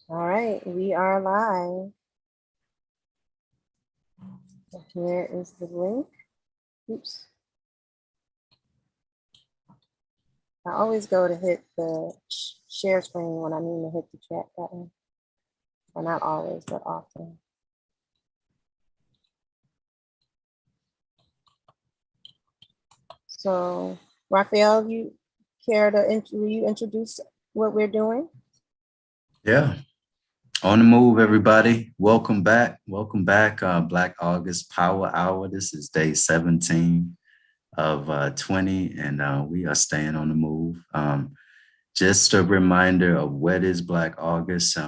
All right, we are live. Here is the link. Oops. I always go to hit the share screen when I mean to hit the chat button. Well, not always, but often. So, Raphael, you care to will you introduce what we're doing? Yeah. On the move, everybody. Welcome back. Welcome back. Black August Power Hour. This is day 17 of 20, and we are staying on the move. Just a reminder of what is Black August.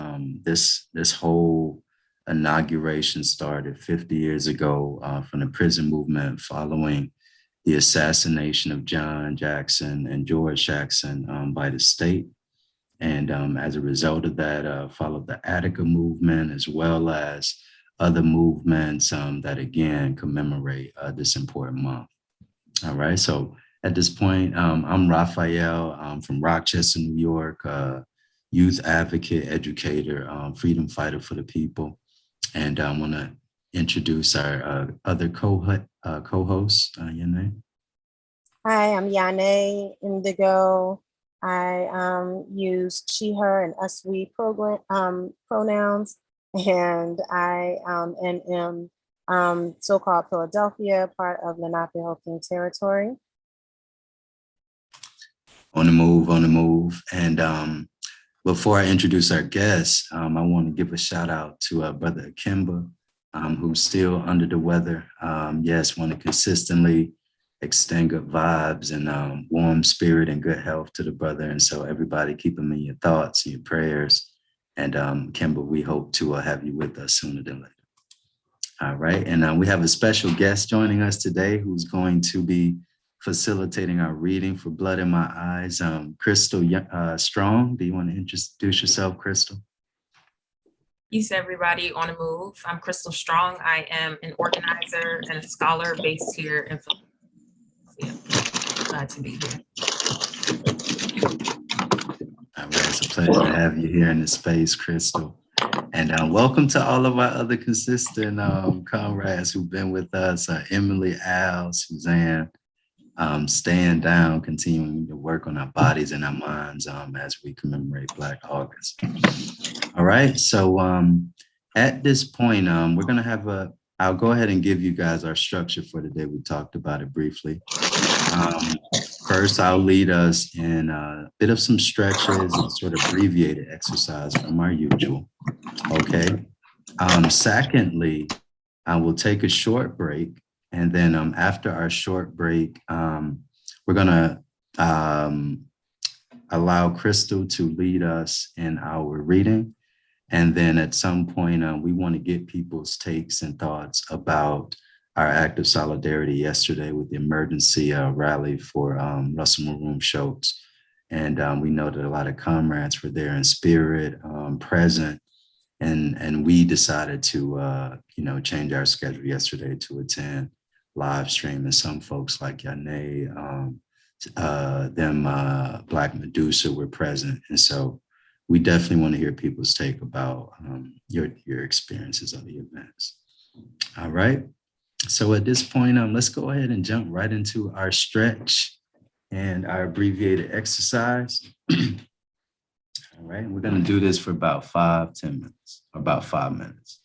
This whole inauguration started 50 years ago from the prison movement following the assassination of John Jackson and George Jackson by the state. And as a result of that, followed the Attica movement, as well as other movements that, again, commemorate this important month. All right. So at this point, I'm Raphael. I'm from Rochester, New York, youth advocate, educator, freedom fighter for the people. And I want to introduce our other co-host, your name? Hi, I'm Yane Indigo. I use she, her, and us, we pronouns, and I am so-called Philadelphia, part of Lenape-Hoking territory. On the move, on the move. And before I introduce our guests, I want to give a shout out to our brother Kimba, who's still under the weather. Yes, want to consistently extend good vibes and warm spirit and good health to the brother. And so everybody keep him in your thoughts and your prayers. And Kimba, we hope to have you with us sooner than later. All right. And we have a special guest joining us today who's going to be facilitating our reading for Blood in My Eyes. Crystal Strong, do you want to introduce yourself, Crystal? Peace, everybody on the move. I'm Crystal Strong. I am an organizer and a scholar based here in Philadelphia. Glad to be here. All right, it's a pleasure to have you here in the space, Crystal. And welcome to all of our other consistent comrades who've been with us, Emily, Al, Suzanne, staying down, continuing to work on our bodies and our minds as we commemorate Black August. All right, so at this point, we're gonna have I'll go ahead and give you guys our structure for the day. We talked about it briefly. First, I'll lead us in a bit of some stretches and sort of abbreviated exercise from our usual, okay? Secondly, I will take a short break, and then after our short break, we're gonna allow Crystal to lead us in our reading. And then at some point, we want to get people's takes and thoughts about our act of solidarity yesterday with the emergency rally for Russell Maroon Schultz. And we know that a lot of comrades were there in spirit, present, and we decided to, change our schedule yesterday to attend live stream. And some folks like Yane, Black Medusa were present. And so we definitely want to hear people's take about your experiences of the events. All right. So at this point, let's go ahead and jump right into our stretch and our abbreviated exercise. All right. We're going to do this for about 5-10 minutes, about 5 minutes.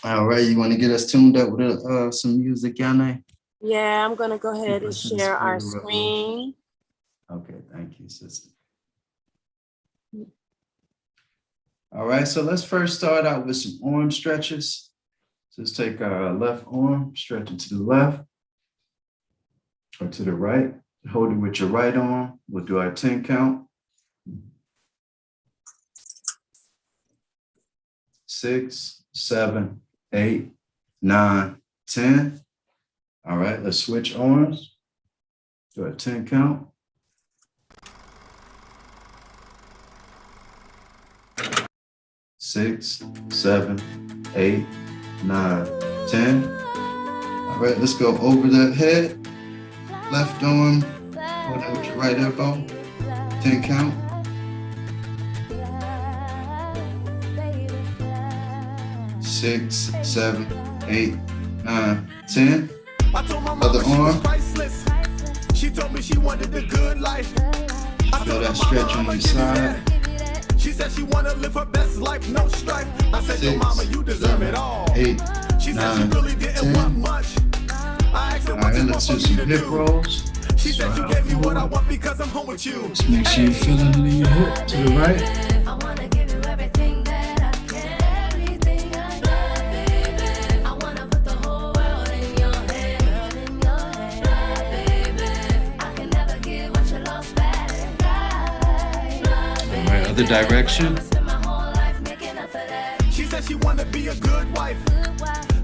All right, you want to get us tuned up with some music, Yane? Yeah, I'm gonna go ahead and share our screen. Okay, thank you, sister. All right, so let's first start out with some arm stretches. Just take our left arm, stretch it to the left or to the right. Hold it with your right arm. We'll do our 10 count. 6, 7, 8, 9, 10. All right, let's switch arms. Do a 10 count. 6, 7, 8, 9, 10. All right, let's go over the head. Left arm, hold out with your right elbow. 10 count. 6, 7, 8, 9, 10. Other arm. She told me she wanted the good life. Feel that stretch on your side. She said she wanna live her best life, no strife. I said, yo, mama, you deserve it all. 8, She said she 9, really didn't 10. want much. I asked her All what right, you let's want do for me some to hip do. rolls. She said you gave me what I want because I'm home with you. Just make sure you're feeling it in your hip to the right. I wanna give you everything that I can, everything I got, baby. I wanna put the whole world in your head, baby. I can never give what you lost back. All right, other direction. Spend my whole life making up for that. She said she wanna be a good wife.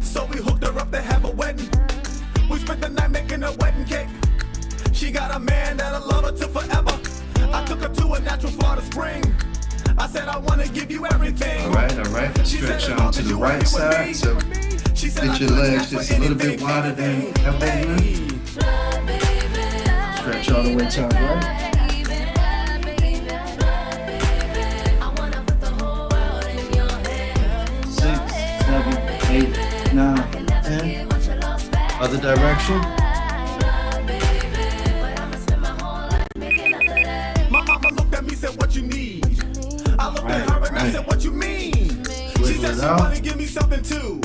So we hooked her up to have a wedding. We spent the night making a wedding cake. She got a man that'll love her till forever. I took her to a natural Florida spring. I said I wanna give you everything. All right. She said, Stretch as long on to as the you right happy with side. me. So She said, get I your couldn't legs ask for just a little bit anything, wider than anything, elbow length. baby. Stretch all the way to the right. I wanna put the whole world in your head. 6, 7, 8, 9, 10. What you lost back. Other direction. My mama looked at me, said, what you need? I looked at her and I said, what you mean? She Wiggle said it she out. wanna give me something too.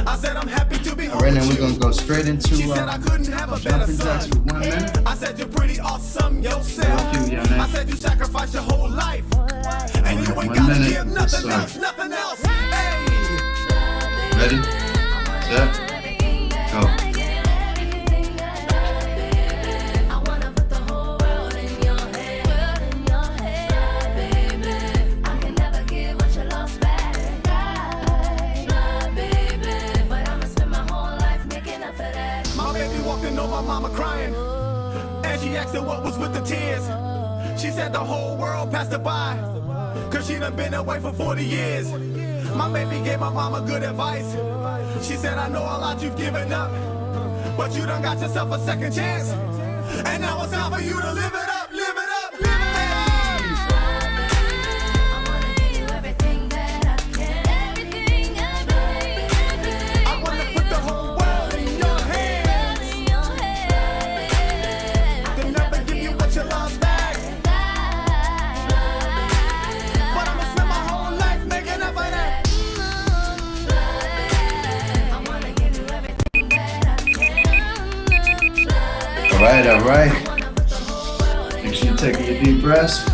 I said, I'm happy to be All home right, now with we're you. gonna go straight into She said I couldn't have a better jumping jacks son. for 1 minute. I said you're pretty awesome yourself. Thank you, young man. I said you sacrificed your whole life. And you ain't 1 gotta minute. give Yes, nothing sir. else, nothing else. Hey. Ready, set, go. I wanna put the whole world in your head, baby. I can never give what you lost back, baby. But I'ma spend my whole life making up for that. My baby walked in on my mama crying. And she asked her what was with the tears. She said the whole world passed her by. Cause she done been away for 40 years. My baby gave my mama good advice. She said, I know a lot you've given up, but you done got yourself a second chance. And now it's time for you to live it up, live it up, live it up. I wanna give you everything that I can, everything I got. I wanna put the whole world in your hands. I can never give you what you lost back, but I'ma spend my whole life making up for that. I wanna give you everything that I can. All right. Wanna put the whole world in Make sure you're taking your deep breaths.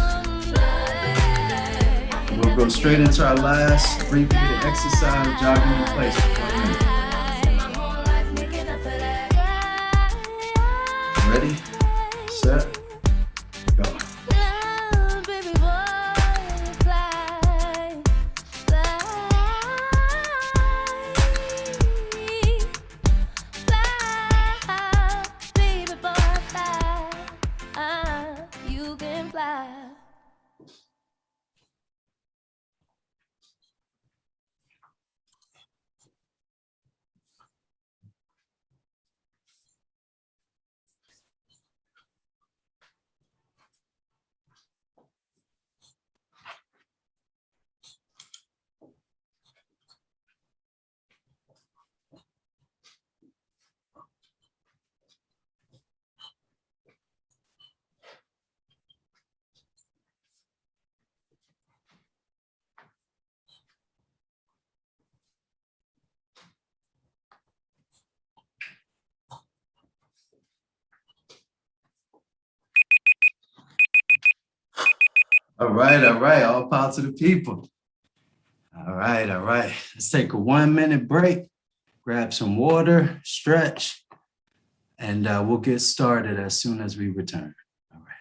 We'll go straight into our last repeated exercise, jogging in place for 1 minute. my whole life making up for that. Ready, set, go. Baby boy, fly, fly, baby boy, fly. You can fly. All right. All power to the people. All right. Let's take a 1 minute break, grab some water, stretch, and we'll get started as soon as we return. All right.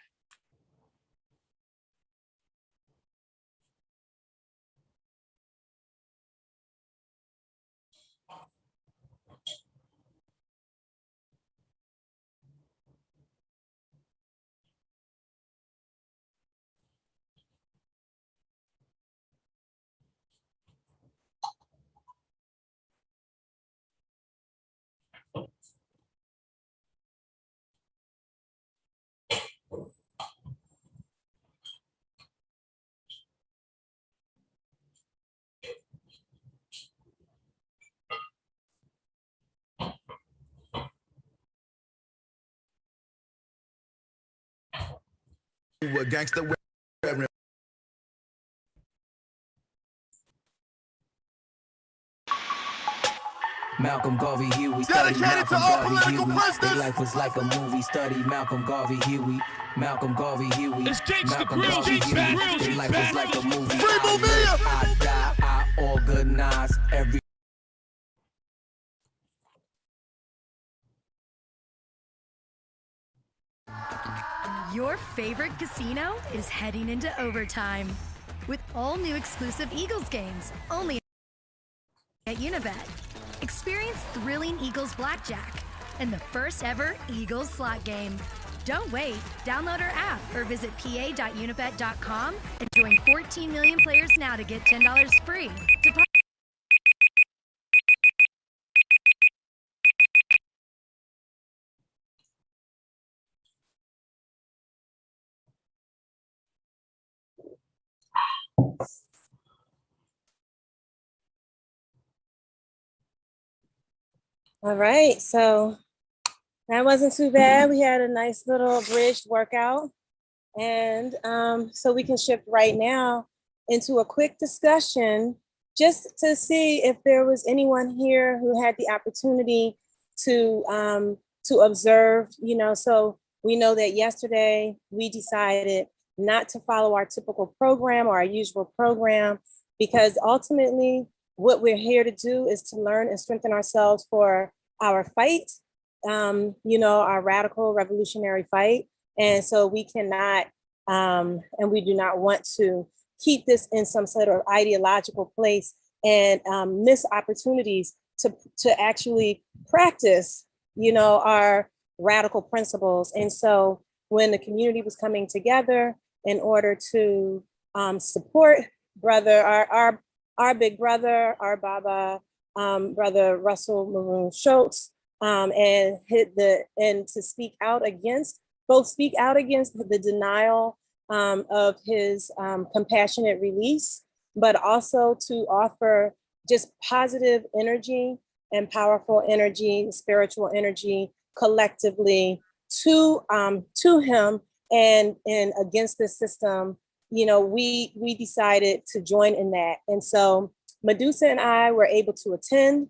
What gangsta wearing? Malcolm Garvey Huey studied Dedicated to Malcolm all Garvey political Huey. prisoners. Their life was like a movie. Studied Malcolm Garvey Huey. Malcolm Garvey Huey. Malcolm Garvey Huey. Their life was like a movie. Free I Mumia! live, I die, I organize every. Your favorite casino is heading into overtime with all new exclusive Eagles games only at Unibet. Experience thrilling Eagles Blackjack and the first ever Eagles slot game. Don't wait. Download our app or visit pa.unibet.com and join 14 million players now to get $10 free. All right, so that wasn't too bad. We had a nice little bridged workout. And so we can shift right now into a quick discussion just to see if there was anyone here who had the opportunity to observe, so we know that yesterday we decided not to follow our typical program or our usual program, because ultimately what we're here to do is to learn and strengthen ourselves for our fight, our radical revolutionary fight. And so we cannot, and we do not want to keep this in some sort of ideological place and miss opportunities to actually practice, our radical principles. And so when the community was coming together in order to support our big brother, our Baba, brother Russell Maroon Schultz, and to speak out against the denial of his compassionate release, but also to offer just positive energy and powerful energy, spiritual energy collectively to him and against the system. We decided to join in that. And so Medusa and I were able to attend.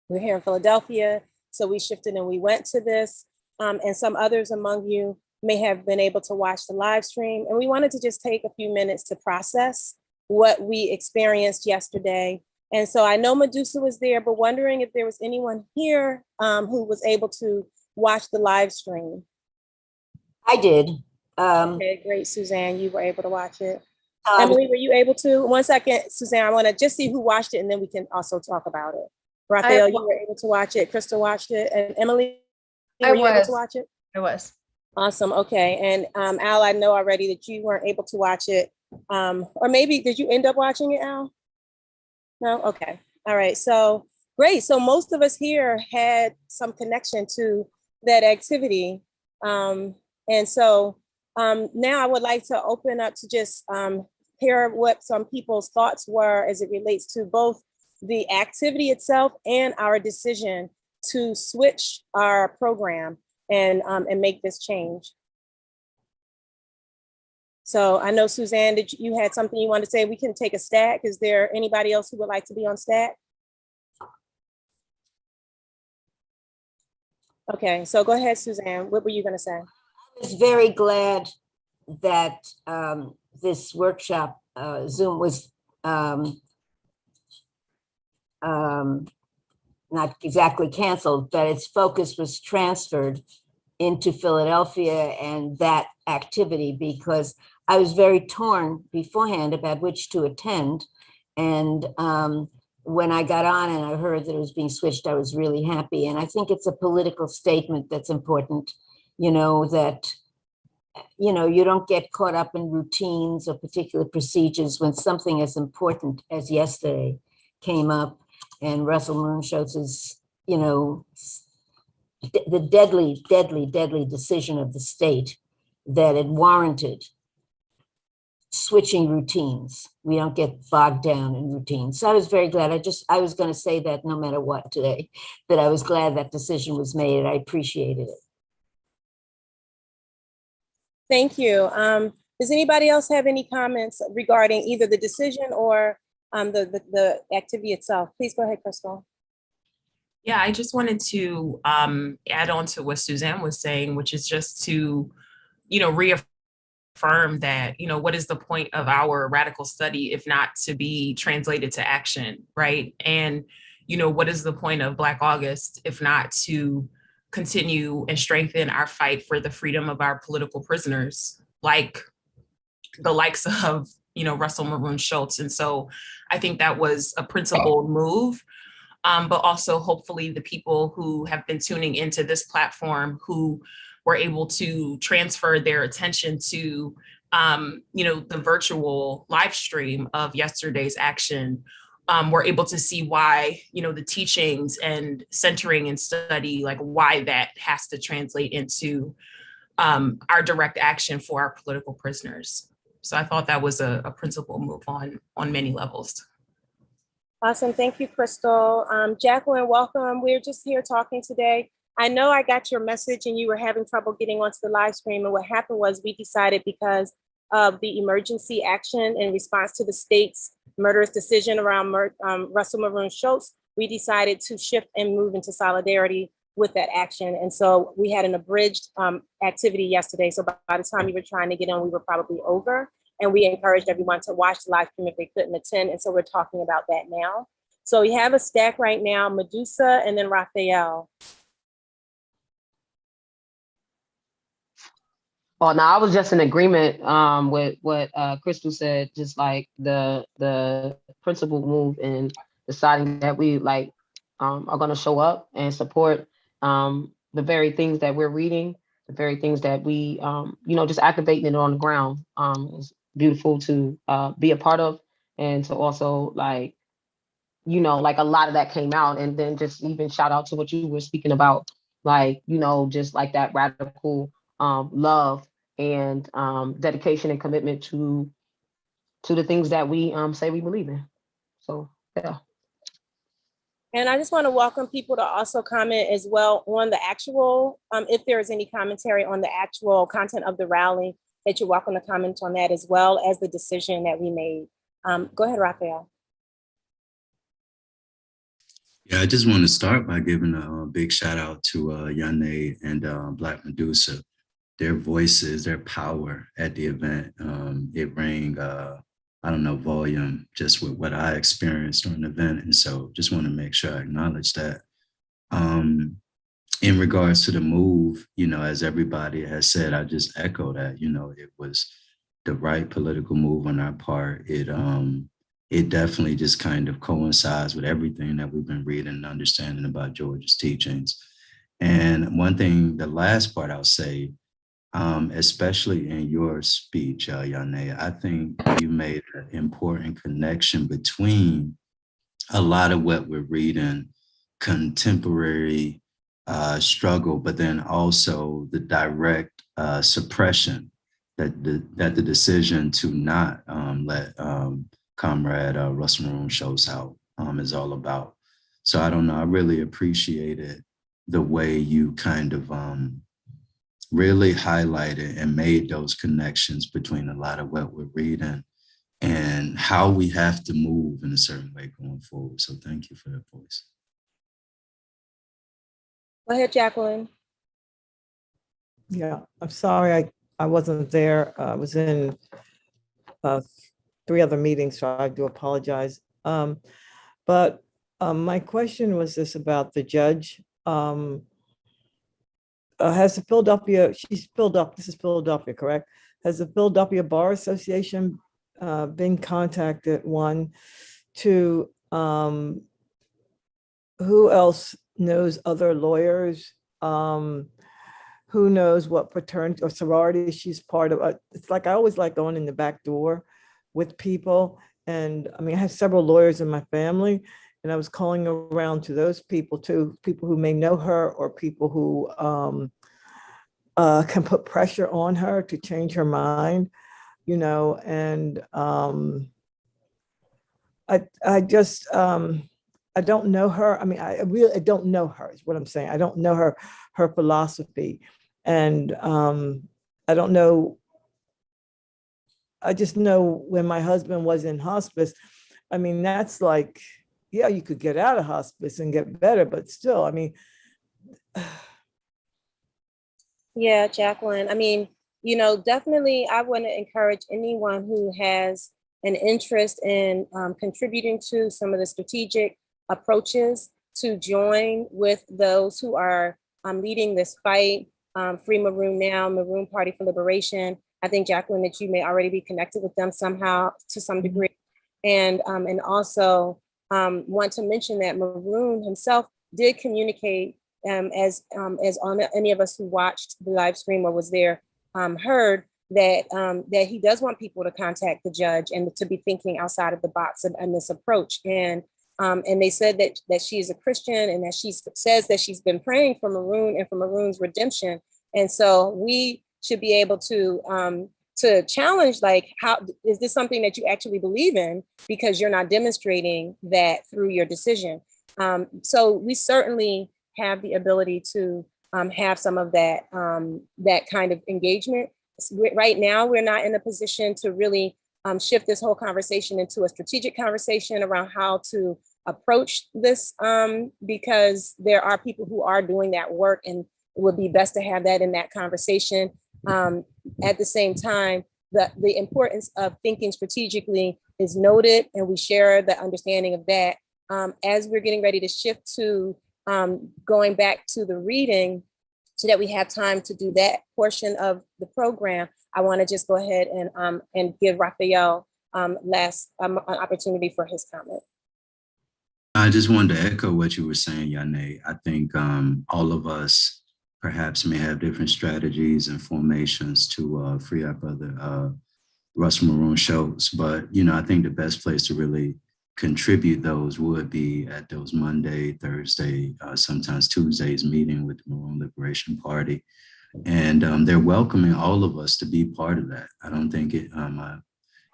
We're here in Philadelphia, so we shifted and we went to this. And some others among you may have been able to watch the live stream. And we wanted to just take a few minutes to process what we experienced yesterday. And so I know Medusa was there, but wondering if there was anyone here who was able to watch the live stream. I did. Okay, great, Suzanne, you were able to watch it. Emily, were you able to? 1 second, Suzanne, I want to just see who watched it, and then we can also talk about it. Raphael, you were able to watch it. Crystal watched it. And Emily, were you able to watch it? I was. Awesome. Okay. And Al, I know already that you weren't able to watch it. Or maybe, did you end up watching it, Al? No? Okay. All right. So great. So most of us here had some connection to that activity. And so now I would like to open up to just hear what some people's thoughts were as it relates to both the activity itself and our decision to switch our program and make this change. So I know, Suzanne, that you had something you wanted to say. We can take a stack. Is there anybody else who would like to be on stack? Okay, so go ahead, Suzanne. What were you going to say? I was very glad that this workshop, Zoom, was not exactly canceled, but its focus was transferred into Philadelphia and that activity, because I was very torn beforehand about which to attend. And when I got on and I heard that it was being switched, I was really happy. And I think it's a political statement that's important, that, you don't get caught up in routines or particular procedures when something as important as yesterday came up. And Russell Moonshotz's, the deadly decision of the state that it warranted switching routines. We don't get bogged down in routines. So I was very glad. I was going to say that no matter what today, that I was glad that decision was made. I appreciated it. Thank you. Does anybody else have any comments regarding either the decision or the activity itself? Please go ahead, Crystal. Yeah, I just wanted to add on to what Suzanne was saying, which is just to, reaffirm that, what is the point of our radical study if not to be translated to action, right? And, what is the point of Black August if not to continue and strengthen our fight for the freedom of our political prisoners, like the likes of, Russell Maroon Schultz. And so I think that was a principled move. But also hopefully the people who have been tuning into this platform who were able to transfer their attention to, the virtual live stream of yesterday's action, were able to see why, the teachings and centering and study, like why that has to translate into our direct action for our political prisoners. So I thought that was a principal move on many levels. Awesome. Thank you, Crystal. Jacqueline, welcome. We're just here talking today. I know I got your message and you were having trouble getting onto the live stream. And what happened was we decided, because of the emergency action in response to the state's murderous decision around Russell Maroon Schultz, we decided to shift and move into solidarity with that action. And so we had an abridged activity yesterday. So by the time you were trying to get in, we were probably over. And we encouraged everyone to watch the live stream if they couldn't attend. And so we're talking about that now. So we have a stack right now, Medusa and then Raphael. Oh, no, I was just in agreement with what Crystal said, just like the principal move in deciding that we are going to show up and support the very things that we're reading, the very things that we, just activating it on the ground. It's beautiful to be a part of, and to also a lot of that came out. And then just even shout out to what you were speaking about, just like that radical love and dedication and commitment to the things that we say we believe in. So, yeah. And I just want to welcome people to also comment as well on the actual, if there is any commentary on the actual content of the rally, that you're welcome to comment on that, as well as the decision that we made. Go ahead, Raphael. Yeah, I just want to start by giving a big shout out to Yane and Black Medusa. Their voices, their power at the event, it rang, volume just with what I experienced during the event. And so just want to make sure I acknowledge that. In regards to the move, as everybody has said, I just echo that, it was the right political move on our part. It definitely just kind of coincides with everything that we've been reading and understanding about George's teachings. And one thing, the last part I'll say, especially in your speech, Yane, I think you made an important connection between a lot of what we're reading, contemporary struggle, but then also the direct suppression that the decision to not let Comrade Russell Maroon Schultz out is all about. So I don't know, I really appreciated the way you kind of really highlighted and made those connections between a lot of what we're reading and how we have to move in a certain way going forward. So thank you for that voice. Go ahead, Jacqueline. Yeah, I'm sorry I wasn't there. I was in 3 other meetings, so I do apologize. But my question was this about the judge. Has the Philadelphia, this is Philadelphia, correct? Has the Philadelphia Bar Association been contacted? 1, 2, who else knows other lawyers? Who knows what fraternity or sorority she's part of? It's like, I always like going in the back door with people. And I mean, I have several lawyers in my family, and I was calling around to those people too, people who may know her or people who can put pressure on her to change her mind, and I just, I don't know her. I mean, I don't know her is what I'm saying. I don't know her philosophy. And I don't know I just know when my husband was in hospice, I mean, that's like, yeah, you could get out of hospice and get better, but still, I mean, Yeah, Jacqueline. I mean, definitely I want to encourage anyone who has an interest in contributing to some of the strategic approaches to join with those who are leading this fight. Free Maroon Now, Maroon Party for Liberation. I think, Jacqueline, that you may already be connected with them somehow to some degree. And also want to mention that Maroon himself did communicate as on any of us who watched the live stream or was there heard that he does want people to contact the judge and to be thinking outside of the box and this approach. And they said that she is a Christian and that she says that she's been praying for Maroon and for Maroon's redemption. And so we should be able to challenge, like, how is this something that you actually believe in, because you're not demonstrating that through your decision. So we certainly have the ability to have some of that that kind of engagement. Right now, we're not in a position to really shift this whole conversation into a strategic conversation around how to approach this, because there are people who are doing that work, and it would be best to have that in that conversation. At the same time, the importance of thinking strategically is noted, and we share the understanding of that. As we're getting ready to shift to going back to the reading, so that we have time to do that portion of the program, I want to just go ahead and give Raphael last an opportunity for his comment. I just wanted to echo what you were saying, Yane. I think all of us perhaps may have different strategies and formations to free our brother Russell Maroon Schultz, but I think the best place to really contribute those would be at those Monday, Thursday, sometimes Tuesdays meeting with the Maroon Liberation Party. And they're welcoming all of us to be part of that. I don't think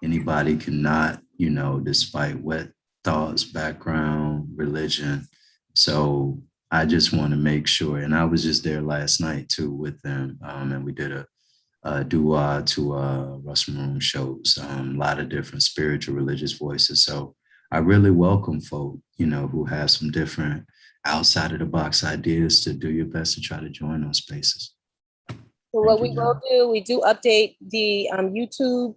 anybody cannot, despite what thoughts, background, religion. So I just want to make sure, and I was just there last night too with them, and we did a dua to Russell Maroon Schultz, a lot of different spiritual, religious voices. So I really welcome folk, who have some different outside of the box ideas to do your best to try to join those spaces. So what we will do, we do update the YouTube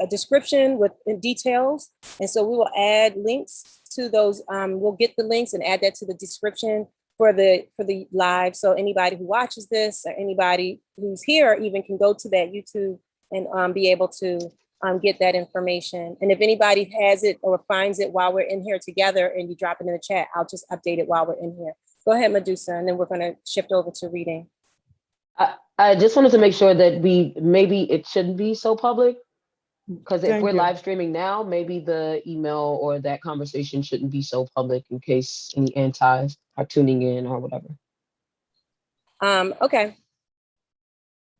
description with details. And so we will add links to those. We'll get the links and add that to the description for the live. So anybody who watches this or anybody who's here even can go to that YouTube and be able to get that information. And if anybody has it or finds it while we're in here together and you drop it in the chat, I'll just update it while we're in here. Go ahead, Medusa, and then we're going to shift over to reading. I just wanted to make sure that maybe it shouldn't be so public, because if we're live streaming now, maybe the email or that conversation shouldn't be so public in case any antis are tuning in or whatever. Okay.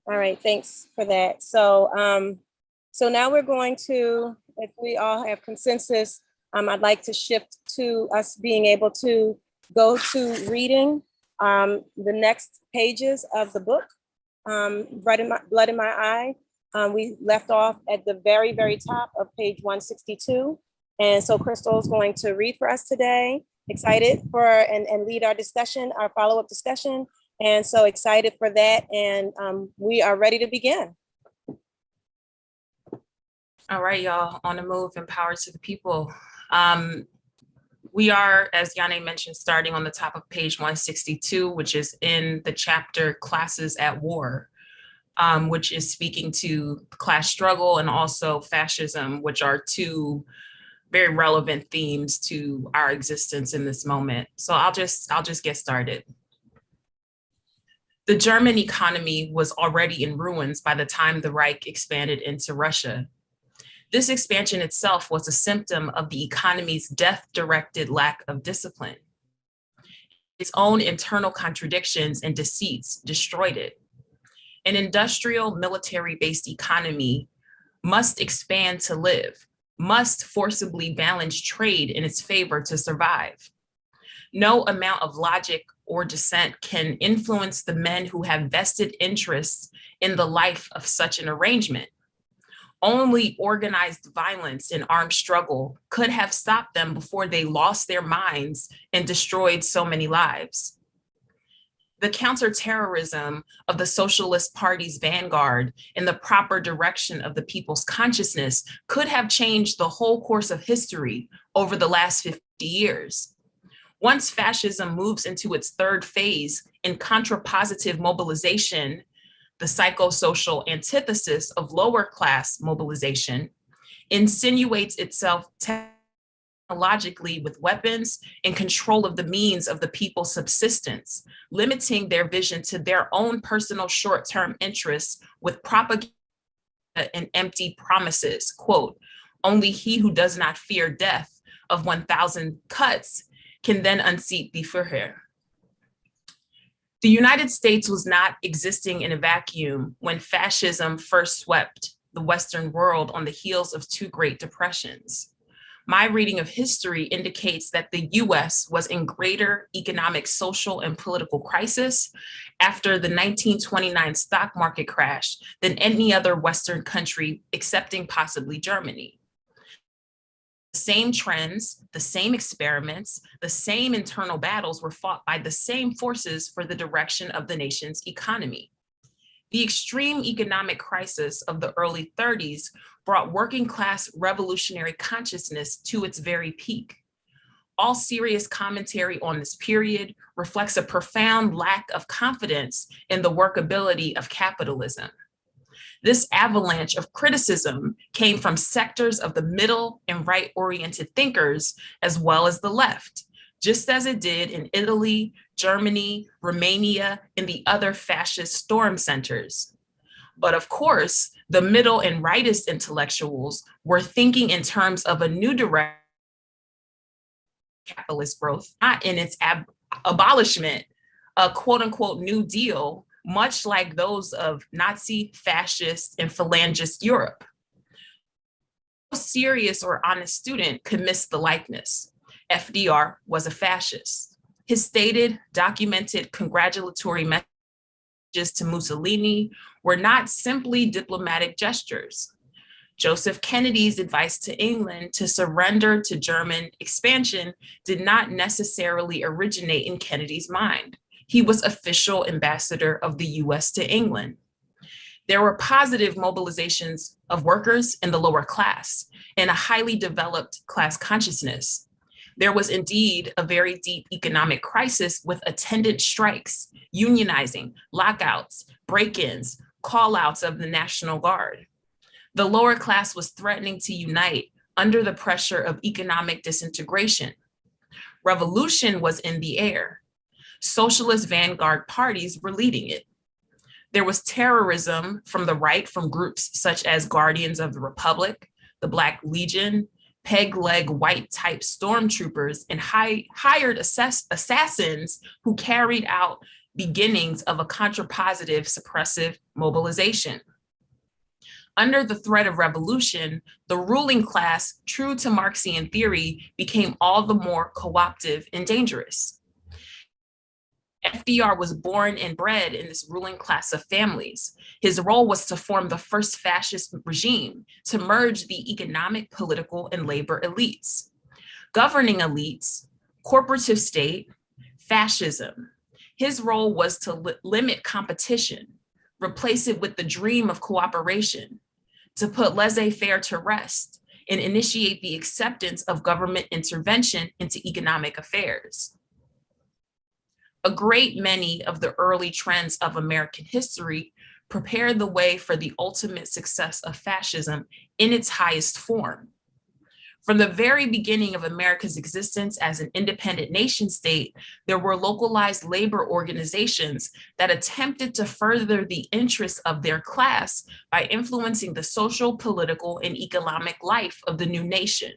All right, thanks for that. So now we're going to, if we all have consensus, I'd like to shift to us being able to go to reading the next pages of the book, Blood in My Eye. We left off at the very, very top of page 162. And so Crystal is going to read for us today. Excited for and lead our discussion, our follow-up discussion. And so excited for that. And we are ready to begin. All right, y'all, on the move and power to the people. We are, as Yane mentioned, starting on the top of page 162, which is in the chapter Classes at War, which is speaking to class struggle and also fascism, which are two very relevant themes to our existence in this moment. So I'll just get started. The German economy was already in ruins by the time the Reich expanded into Russia. This expansion itself was a symptom of the economy's death-directed lack of discipline. Its own internal contradictions and deceits destroyed it. An industrial, military-based economy must expand to live, must forcibly balance trade in its favor to survive. No amount of logic or dissent can influence the men who have vested interests in the life of such an arrangement. Only organized violence and armed struggle could have stopped them before they lost their minds and destroyed so many lives. The counterterrorism of the Socialist Party's vanguard in the proper direction of the people's consciousness could have changed the whole course of history over the last 50 years. Once fascism moves into its third phase in contrapositive mobilization, the psychosocial antithesis of lower class mobilization, insinuates itself technologically with weapons and control of the means of the people's subsistence, limiting their vision to their own personal short-term interests with propaganda and empty promises. Quote, only he who does not fear death of 1,000 cuts can then unseat the Führer. The United States was not existing in a vacuum when fascism first swept the Western world on the heels of two Great Depressions. My reading of history indicates that the US was in greater economic, social, and political crisis after the 1929 stock market crash than any other Western country, excepting possibly Germany. The same trends, the same experiments, the same internal battles were fought by the same forces for the direction of the nation's economy. The extreme economic crisis of the early 30s brought working class revolutionary consciousness to its very peak. All serious commentary on this period reflects a profound lack of confidence in the workability of capitalism. This avalanche of criticism came from sectors of the middle and right-oriented thinkers, as well as the left, just as it did in Italy, Germany, Romania, and the other fascist storm centers. But of course, the middle and rightist intellectuals were thinking in terms of a new direction of capitalist growth, not in its abolishment, a quote unquote New Deal, much like those of Nazi, fascist, and phalangist Europe. No serious or honest student could miss the likeness. FDR was a fascist. His stated, documented congratulatory messages to Mussolini were not simply diplomatic gestures. Joseph Kennedy's advice to England to surrender to German expansion did not necessarily originate in Kennedy's mind. He was official ambassador of the US to England. There were positive mobilizations of workers in the lower class and a highly developed class consciousness. There was indeed a very deep economic crisis with attendant strikes, unionizing, lockouts, break-ins, call-outs of the National Guard. The lower class was threatening to unite under the pressure of economic disintegration. Revolution was in the air. Socialist vanguard parties were leading it. There was terrorism from the right from groups such as Guardians of the Republic, the Black Legion, peg-leg white-type stormtroopers, and hired assassins who carried out beginnings of a contrapositive suppressive mobilization. Under the threat of revolution, the ruling class, true to Marxian theory, became all the more co-optive and dangerous. FDR was born and bred in this ruling class of families. His role was to form the first fascist regime, to merge the economic, political, and labor elites. Governing elites, corporative state, fascism. His role was to limit competition, replace it with the dream of cooperation, to put laissez-faire to rest, and initiate the acceptance of government intervention into economic affairs. A great many of the early trends of American history prepared the way for the ultimate success of fascism in its highest form. From the very beginning of America's existence as an independent nation state, there were localized labor organizations that attempted to further the interests of their class by influencing the social, political, and economic life of the new nation.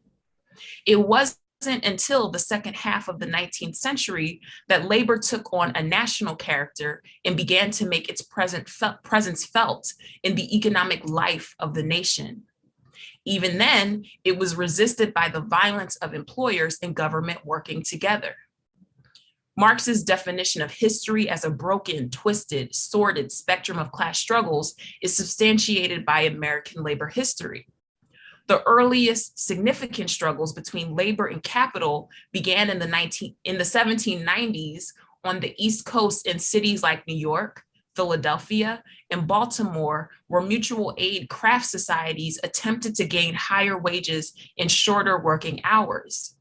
It wasn't until the second half of the 19th century that labor took on a national character and began to make its presence felt in the economic life of the nation. Even then, it was resisted by the violence of employers and government working together. Marx's definition of history as a broken, twisted, sordid spectrum of class struggles is substantiated by American labor history. The earliest significant struggles between labor and capital began in the 1790s on the East Coast in cities like New York, Philadelphia, and Baltimore, where mutual aid craft societies attempted to gain higher wages and shorter working hours.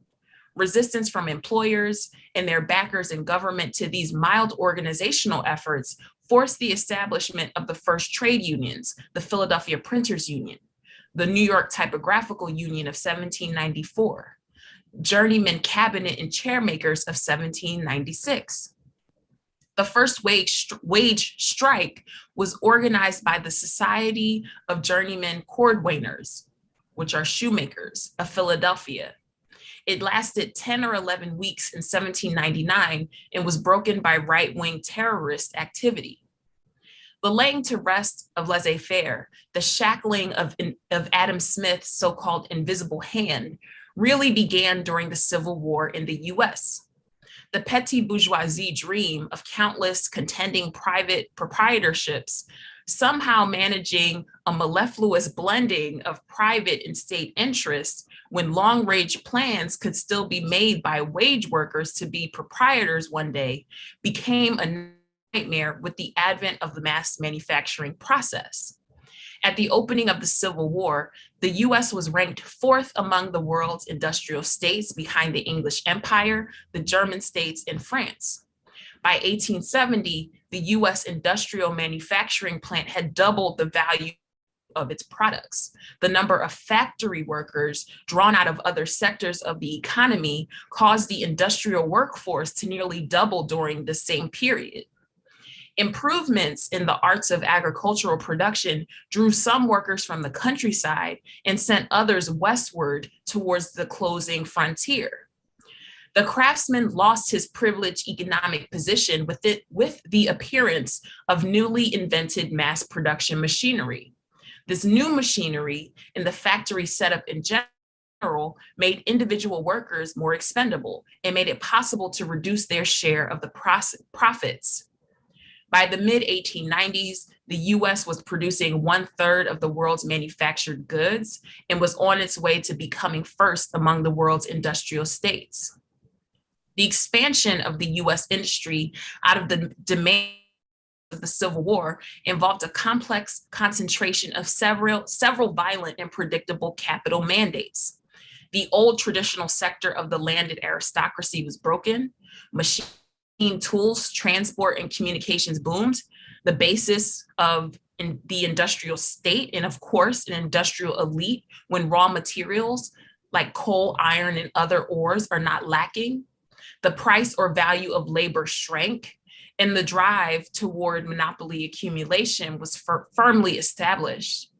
Resistance from employers and their backers in government to these mild organizational efforts forced the establishment of the first trade unions, the Philadelphia Printers Union, the New York Typographical Union of 1794, Journeyman Cabinet and Chair Makers of 1796. The first wage strike was organized by the Society of Journeyman Cordwainers, which are shoemakers, of Philadelphia. It lasted 10 or 11 weeks in 1799 and was broken by right-wing terrorist activity. The laying to rest of laissez-faire, the shackling of Adam Smith's so-called invisible hand, really began during the Civil War in the US. The petty bourgeoisie dream of countless contending private proprietorships, somehow managing a mellifluous blending of private and state interests when long-range plans could still be made by wage workers to be proprietors one day, became a nightmare with the advent of the mass manufacturing process. At the opening of the Civil War, the US was ranked fourth among the world's industrial states behind the English Empire, the German states, and France. By 1870, the US industrial manufacturing plant had doubled the value of its products. The number of factory workers drawn out of other sectors of the economy caused the industrial workforce to nearly double during the same period. Improvements in the arts of agricultural production drew some workers from the countryside and sent others westward towards the closing frontier. The craftsman lost his privileged economic position with the appearance of newly invented mass production machinery. This new machinery and the factory setup in general made individual workers more expendable and made it possible to reduce their share of the profits. By the mid-1890s, the US was producing 1/3 of the world's manufactured goods and was on its way to becoming first among the world's industrial states. The expansion of the US industry out of the demand of the Civil War involved a complex concentration of several violent and predictable capital mandates. The old traditional sector of the landed aristocracy was broken. Machine tools, transport, and communications boomed, the basis of the industrial state, and of course, an industrial elite when raw materials like coal, iron, and other ores are not lacking. The price or value of labor shrank, and the drive toward monopoly accumulation was firmly established.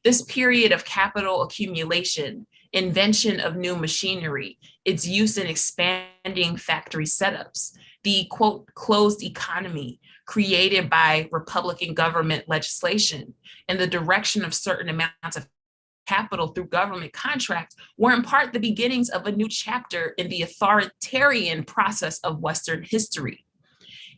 This period of capital accumulation, invention of new machinery, its use in expanding factory setups, the quote, closed economy created by Republican government legislation, and the direction of certain amounts of capital through government contract were in part the beginnings of a new chapter in the authoritarian process of Western history.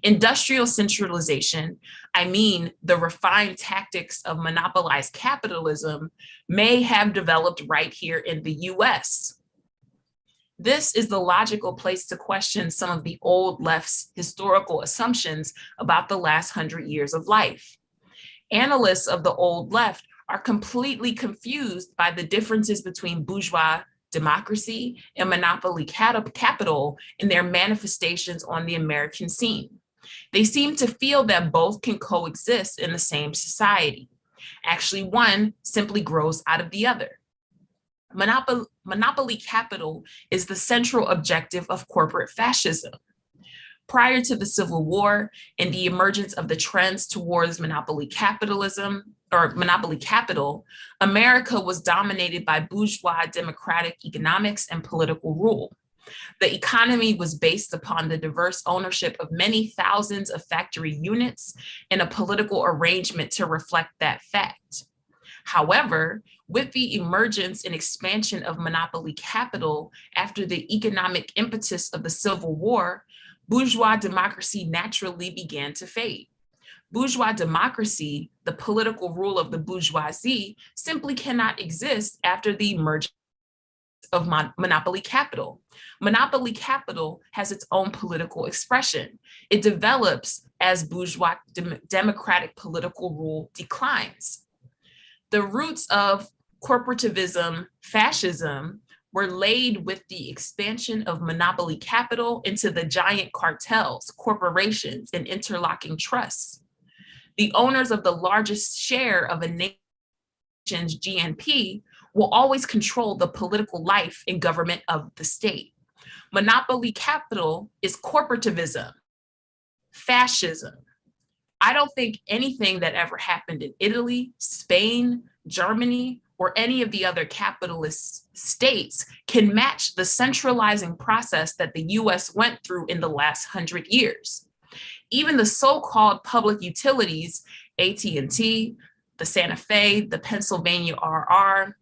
Industrial centralization, I mean the refined tactics of monopolized capitalism, may have developed right here in the US. This is the logical place to question some of the old left's historical assumptions about the last 100 years of life. Analysts of the old left are completely confused by the differences between bourgeois democracy and monopoly capital in their manifestations on the American scene. They seem to feel that both can coexist in the same society. Actually, one simply grows out of the other. Monopoly capital is the central objective of corporate fascism. Prior to the Civil War and the emergence of the trends towards monopoly capitalism or monopoly capital, America was dominated by bourgeois democratic economics and political rule. The economy was based upon the diverse ownership of many thousands of factory units and a political arrangement to reflect that fact. However, with the emergence and expansion of monopoly capital after the economic impetus of the Civil War, bourgeois democracy naturally began to fade. Bourgeois democracy, the political rule of the bourgeoisie, simply cannot exist after the emergence of monopoly capital. Monopoly capital has its own political expression. It develops as bourgeois democratic political rule declines. The roots of corporativism, fascism, were laid with the expansion of monopoly capital into the giant cartels, corporations, and interlocking trusts. The owners of the largest share of a nation's GNP will always control the political life and government of the state. Monopoly capital is corporativism, fascism. I don't think anything that ever happened in Italy, Spain, Germany, or any of the other capitalist states can match the centralizing process that the US went through in the last 100 years. Even the so-called public utilities, AT&T, the Santa Fe, the Pennsylvania RR,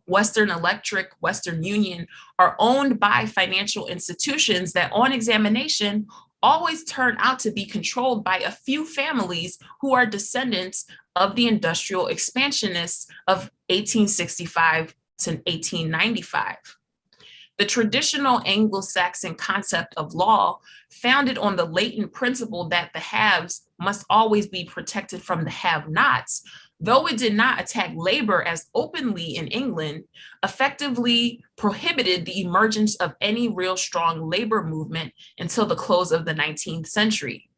Western Electric, Western Union, are owned by financial institutions that on examination always turn out to be controlled by a few families who are descendants of the industrial expansionists of 1865 to 1895. The traditional Anglo-Saxon concept of law, founded on the latent principle that the haves must always be protected from the have-nots, though it did not attack labor as openly in England, effectively prohibited the emergence of any real strong labor movement until the close of the 19th century.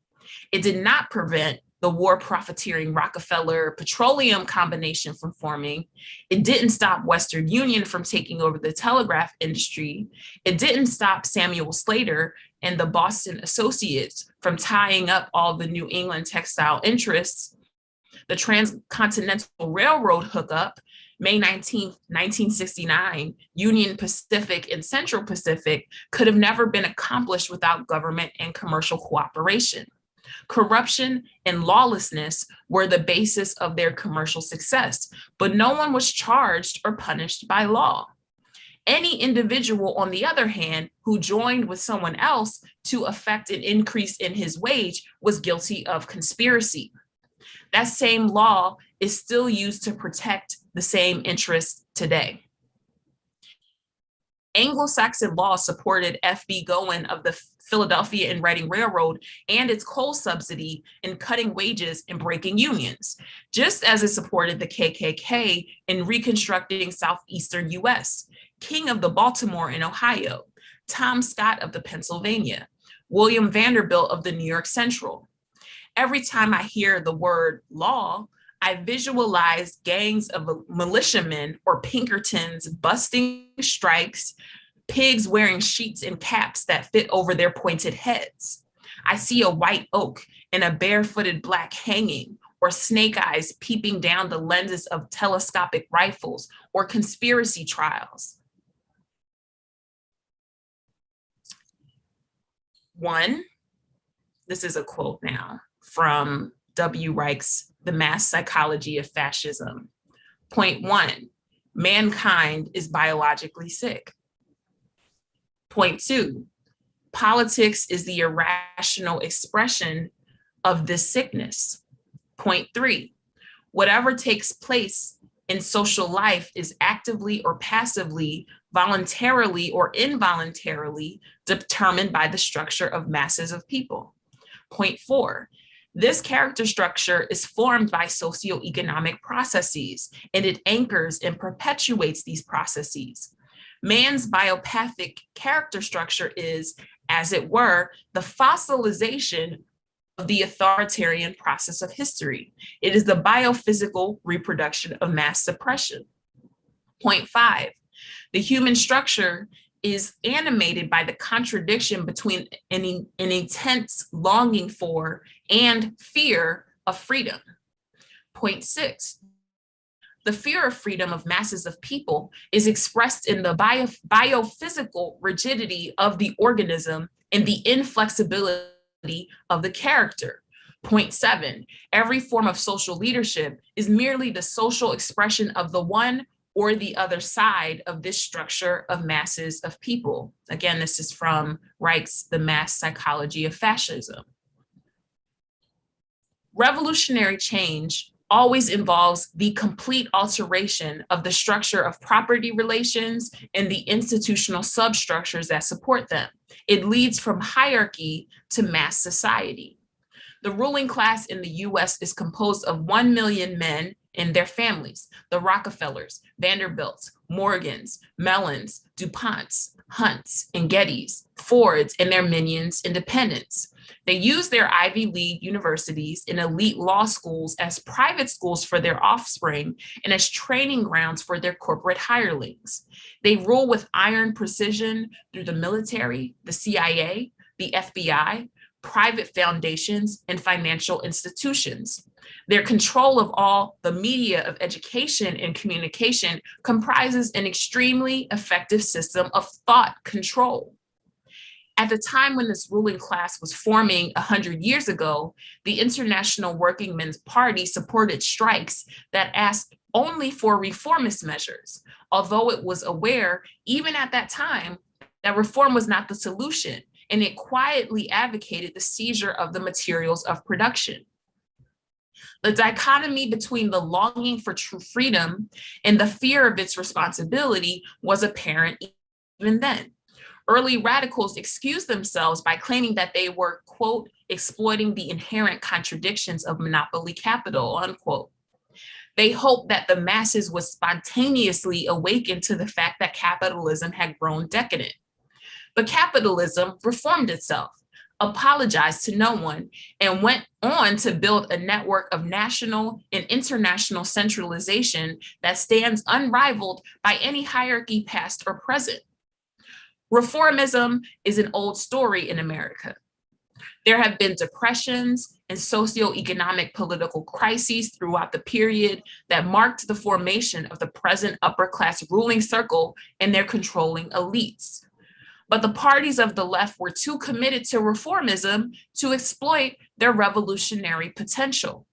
It did not prevent the war profiteering Rockefeller petroleum combination from forming. It didn't stop Western Union from taking over the telegraph industry. It didn't stop Samuel Slater and the Boston Associates from tying up all the New England textile interests. The Transcontinental Railroad hookup, May 19th, 1969, Union Pacific and Central Pacific, could have never been accomplished without government and commercial cooperation. Corruption and lawlessness were the basis of their commercial success, but no one was charged or punished by law. Any individual, on the other hand, who joined with someone else to effect an increase in his wage was guilty of conspiracy. That same law is still used to protect the same interests today. Anglo-Saxon law supported F.B. Gowen of the Philadelphia and Reading Railroad and its coal subsidy in cutting wages and breaking unions, just as it supported the KKK in reconstructing southeastern US, King of the Baltimore and Ohio, Tom Scott of the Pennsylvania, William Vanderbilt of the New York Central. Every time I hear the word law, I visualize gangs of militiamen or Pinkertons busting strikes, pigs wearing sheets and caps that fit over their pointed heads. I see a white oak and a barefooted black hanging, or snake eyes peeping down the lenses of telescopic rifles, or conspiracy trials. One, this is a quote now from W. Reich's The Mass Psychology of Fascism. Point 1, mankind is biologically sick. Point 2, politics is the irrational expression of this sickness. Point 3, whatever takes place in social life is actively or passively, voluntarily or involuntarily determined by the structure of masses of people. Point 4, this character structure is formed by socioeconomic processes, and it anchors and perpetuates these processes. Man's biopathic character structure is, as it were, the fossilization of the authoritarian process of history. It is the biophysical reproduction of mass suppression. Point 5, the human structure is animated by the contradiction between an intense longing for and fear of freedom. Point 6, the fear of freedom of masses of people is expressed in the biophysical rigidity of the organism and the inflexibility of the character. Point 7, every form of social leadership is merely the social expression of the one or the other side of this structure of masses of people. Again, this is from Reich's The Mass Psychology of Fascism. Revolutionary change always involves the complete alteration of the structure of property relations and the institutional substructures that support them. It leads from hierarchy to mass society. The ruling class in the US is composed of 1 million men and their families, the Rockefellers, Vanderbilts, Morgans, Mellons, DuPonts, Hunts, and Gettys, Fords, and their minions and dependents. They use their Ivy League universities and elite law schools as private schools for their offspring and as training grounds for their corporate hirelings. They rule with iron precision through the military, the CIA, the FBI, private foundations, and financial institutions. Their control of all the media of education and communication comprises an extremely effective system of thought control. At the time when this ruling class was forming 100 years ago, the International Working Men's Party supported strikes that asked only for reformist measures, although it was aware, even at that time, that reform was not the solution, and it quietly advocated the seizure of the materials of production. The dichotomy between the longing for true freedom and the fear of its responsibility was apparent even then. Early radicals excused themselves by claiming that they were, quote, exploiting the inherent contradictions of monopoly capital, unquote. They hoped that the masses would spontaneously awaken to the fact that capitalism had grown decadent. But capitalism reformed itself, apologized to no one, and went on to build a network of national and international centralization that stands unrivaled by any hierarchy past or present. Reformism is an old story in America. There have been depressions and socioeconomic political crises throughout the period that marked the formation of the present upper class ruling circle and their controlling elites. But the parties of the left were too committed to reformism to exploit their revolutionary potential.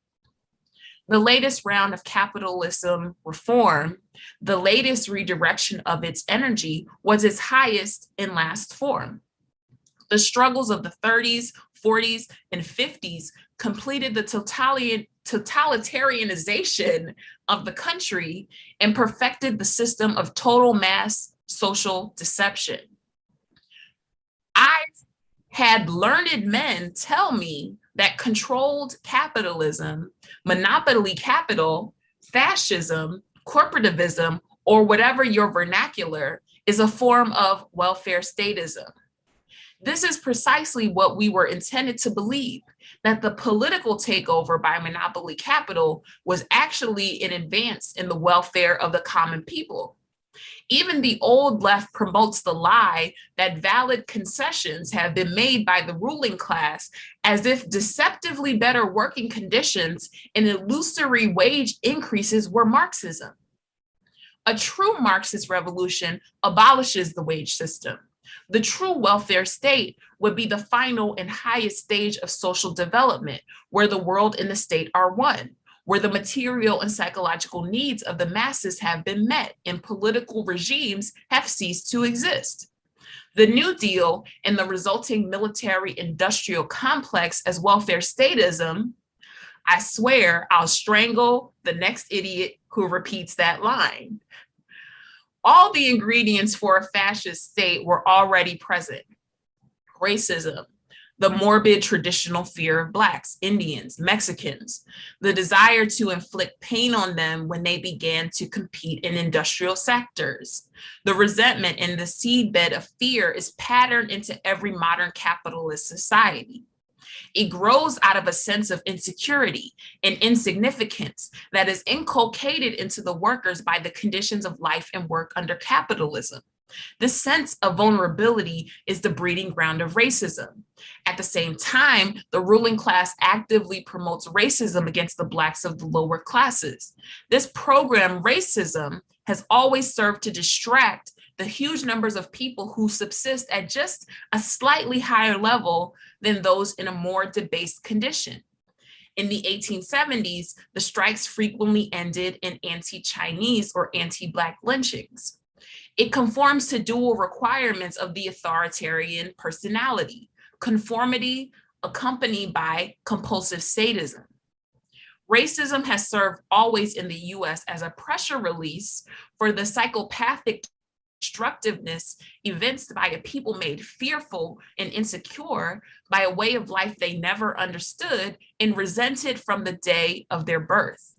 The latest round of capitalism reform, the latest redirection of its energy, was its highest and last form. The struggles of the 30s, 40s, and 50s completed the totalitarianization of the country and perfected the system of total mass social deception. I've had learned men tell me that controlled capitalism, monopoly capital, fascism, corporativism, or whatever your vernacular, is a form of welfare statism. This is precisely what we were intended to believe, that the political takeover by monopoly capital was actually an advance in the welfare of the common people. Even the old left promotes the lie that valid concessions have been made by the ruling class as if deceptively better working conditions and illusory wage increases were Marxism. A true Marxist revolution abolishes the wage system. The true welfare state would be the final and highest stage of social development, where the world and the state are one, where the material and psychological needs of the masses have been met and political regimes have ceased to exist. The New Deal and the resulting military-industrial complex as welfare statism, I swear I'll strangle the next idiot who repeats that line. All the ingredients for a fascist state were already present. Racism, the morbid traditional fear of Blacks, Indians, Mexicans, the desire to inflict pain on them when they began to compete in industrial sectors. The resentment and the seedbed of fear is patterned into every modern capitalist society. It grows out of a sense of insecurity and insignificance that is inculcated into the workers by the conditions of life and work under capitalism. This sense of vulnerability is the breeding ground of racism. At the same time, the ruling class actively promotes racism against the Blacks of the lower classes. This program, racism, has always served to distract the huge numbers of people who subsist at just a slightly higher level than those in a more debased condition. In the 1870s, the strikes frequently ended in anti-Chinese or anti-Black lynchings. It conforms to dual requirements of the authoritarian personality, conformity accompanied by compulsive sadism. Racism has served always in the US as a pressure release for the psychopathic destructiveness evinced by a people made fearful and insecure by a way of life they never understood and resented from the day of their birth.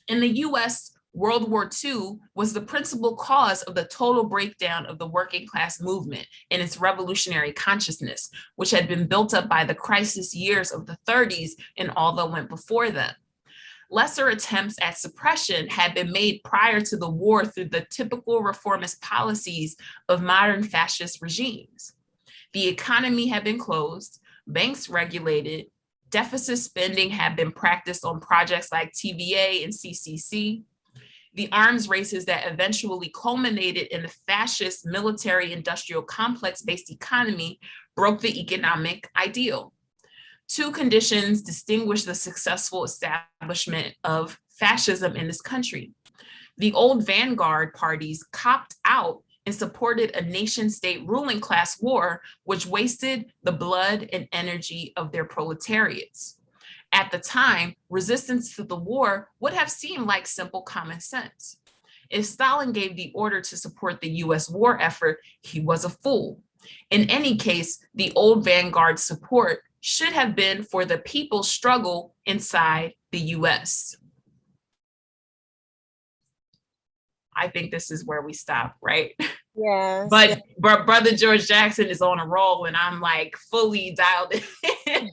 In the US, World War II was the principal cause of the total breakdown of the working class movement and its revolutionary consciousness, which had been built up by the crisis years of the 30s and all that went before them. Lesser attempts at suppression had been made prior to the war through the typical reformist policies of modern fascist regimes. The economy had been closed, banks regulated, deficit spending had been practiced on projects like TVA and CCC. The arms races that eventually culminated in the fascist military-industrial complex-based economy broke the economic ideal. Two conditions distinguish the successful establishment of fascism in this country. The old vanguard parties copped out and supported a nation-state ruling class war, which wasted the blood and energy of their proletariats. At the time, resistance to the war would have seemed like simple common sense. If Stalin gave the order to support the US war effort, he was a fool. In any case, the old vanguard support should have been for the people's struggle inside the US. I think this is where we stop, right? Yes. But Brother George Jackson is on a roll and I'm like fully dialed in.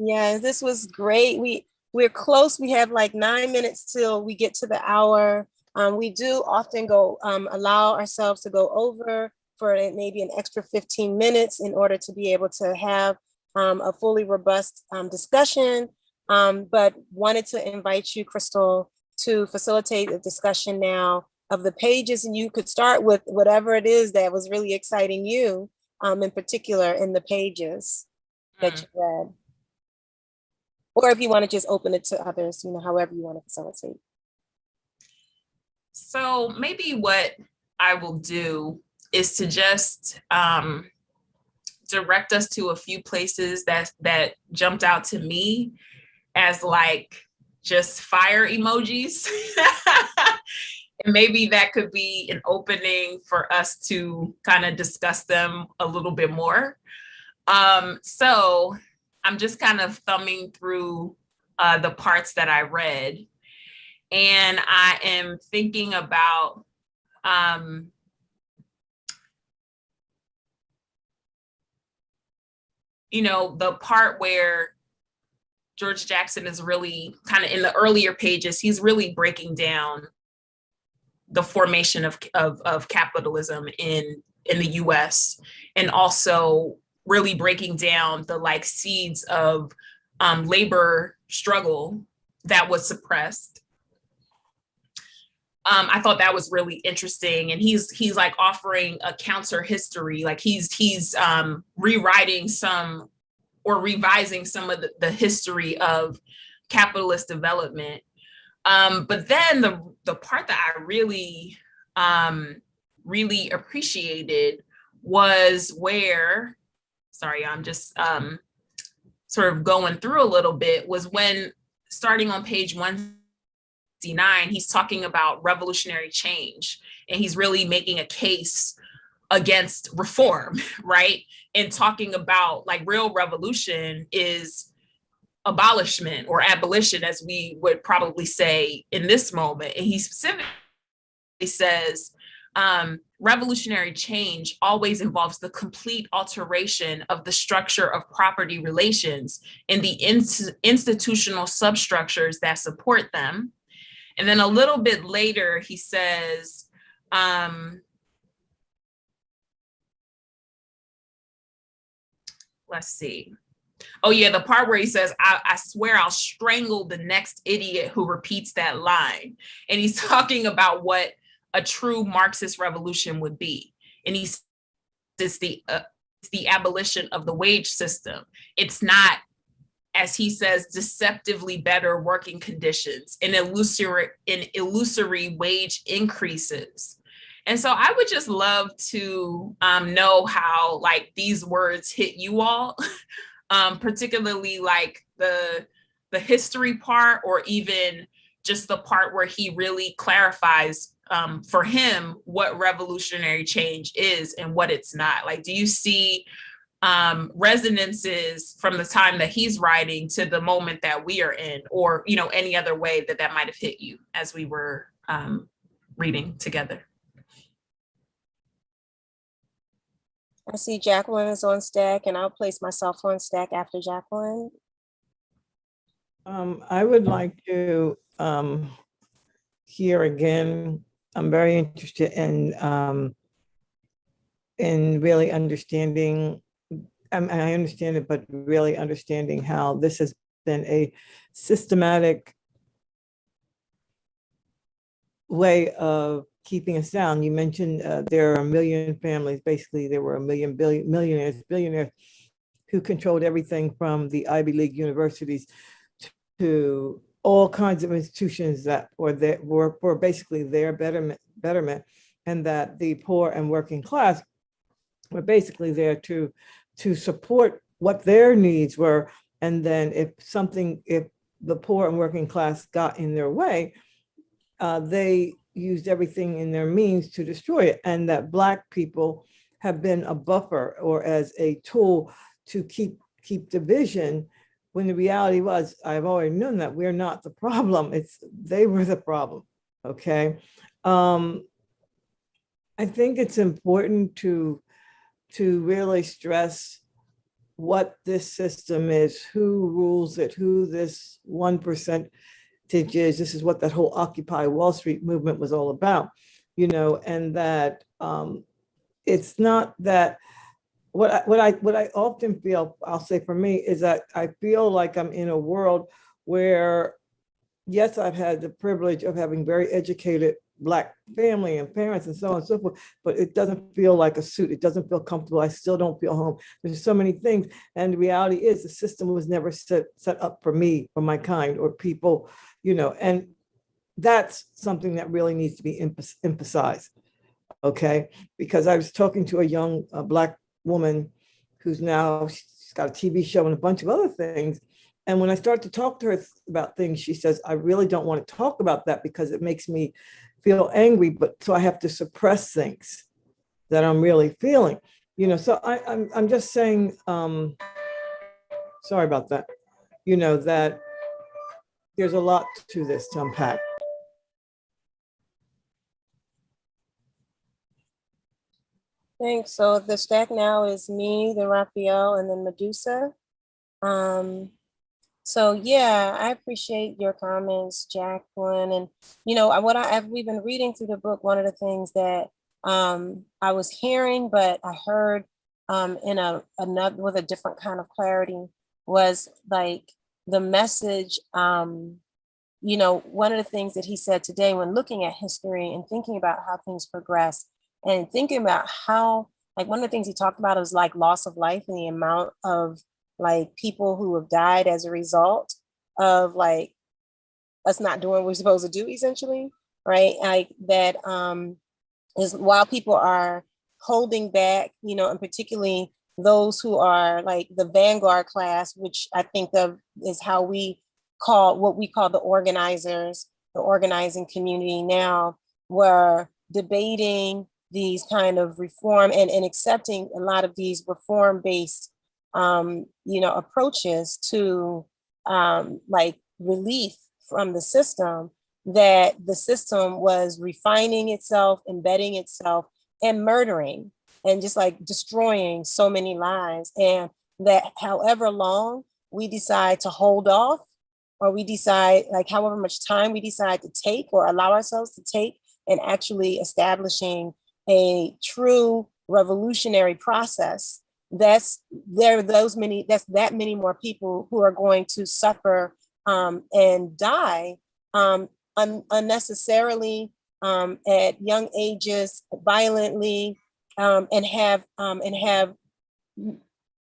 Yes, this was great. We're close. We have like 9 minutes till we get to the hour. We do often go allow ourselves to go over for maybe an extra 15 minutes in order to be able to have a fully robust discussion. But wanted to invite you, Crystal, to facilitate a discussion now of the pages, and you could start with whatever it is that was really exciting you, in particular in the pages that you read. Or if you want to just open it to others, however you want to facilitate. So maybe what I will do is to just direct us to a few places that jumped out to me as like just fire emojis. And maybe that could be an opening for us to kind of discuss them a little bit more. So I'm just kind of thumbing through the parts that I read. And I am thinking about the part where George Jackson is really kind of in the earlier pages, he's really breaking down the formation of capitalism in the US, and also really breaking down the like seeds of labor struggle that was suppressed. I thought that was really interesting, and he's like offering a counter history, like he's rewriting some or revising some of the history of capitalist development. But then the part that I really really appreciated was where, sorry, I'm just sort of going through a little bit, was when starting on page 169, he's talking about revolutionary change, and he's really making a case against reform, right? And talking about like real revolution is abolishment or abolition, as we would probably say in this moment. And he specifically says, revolutionary change always involves the complete alteration of the structure of property relations and the institutional substructures that support them. And then a little bit later, he says, let's see. Oh yeah, the part where he says, I swear I'll strangle the next idiot who repeats that line. And he's talking about what a true Marxist revolution would be. And he says it's the abolition of the wage system. It's not as he says, deceptively better working conditions and illusory wage increases. And so I would just love to know how like these words hit you all, particularly like the history part, or even just the part where he really clarifies for him what revolutionary change is and what it's not. Like, do you see resonances from the time that he's writing to the moment that we are in, or, you know, any other way that that might have hit you as we were reading together? I see Jacqueline is on stack, and I'll place myself on stack after Jacqueline. I would like to hear again. I'm very interested in really understanding. I understand it, but really understanding how this has been a systematic way of keeping us down. You mentioned there are a million families. Basically, there were a million billionaires who controlled everything from the Ivy League universities to all kinds of institutions that were basically their betterment, and that the poor and working class were basically there to support what their needs were. And then if the poor and working class got in their way, they used everything in their means to destroy it. And that Black people have been a buffer or as a tool to keep division, when the reality was, I've already known that we're not the problem. They were the problem. Okay. I think it's important to really stress what this system is, who rules it, who this 1% is. This is what that whole Occupy Wall Street movement was all about, you know, and that it's not that what I often feel, I'll say for me, is that I feel like I'm in a world where, yes, I've had the privilege of having very educated Black family and parents and so on and so forth, but it doesn't feel like a suit. It doesn't feel comfortable. I still don't feel home. There's so many things. And the reality is the system was never set up for me, for my kind, or people, you know, and that's something that really needs to be emphasized. Okay. Because I was talking to a young Black woman who's she's got a TV show and a bunch of other things. And when I start to talk to her about things, she says, I really don't want to talk about that because it makes me feel angry, but so I have to suppress things that I'm really feeling, you know. So I'm just saying, sorry about that, you know, that there's a lot to this to unpack. Thanks. So the stack now is me, then Raphael, and then Medusa. So yeah, I appreciate your comments, Jacqueline. And you know, we've been reading through the book. One of the things that I was hearing, but I heard in another with a different kind of clarity, was like the message. You know, one of the things that he said today when looking at history and thinking about how things progress, and thinking about how, like, one of the things he talked about was like loss of life and the amount of like people who have died as a result of like us not doing what we're supposed to do, essentially, right? Like that is while people are holding back, you know, and particularly those who are like the vanguard class, which I think of is how we call what we call the organizers, the organizing community now, were debating these kind of reform and accepting a lot of these reform-based you know, approaches to like relief from the system, that the system was refining itself, embedding itself, and murdering and just like destroying so many lives. And that however long we decide to hold off, or we decide like however much time we decide to take or allow ourselves to take in actually establishing a true revolutionary process, that's that many more people who are going to suffer and die unnecessarily at young ages, violently, and have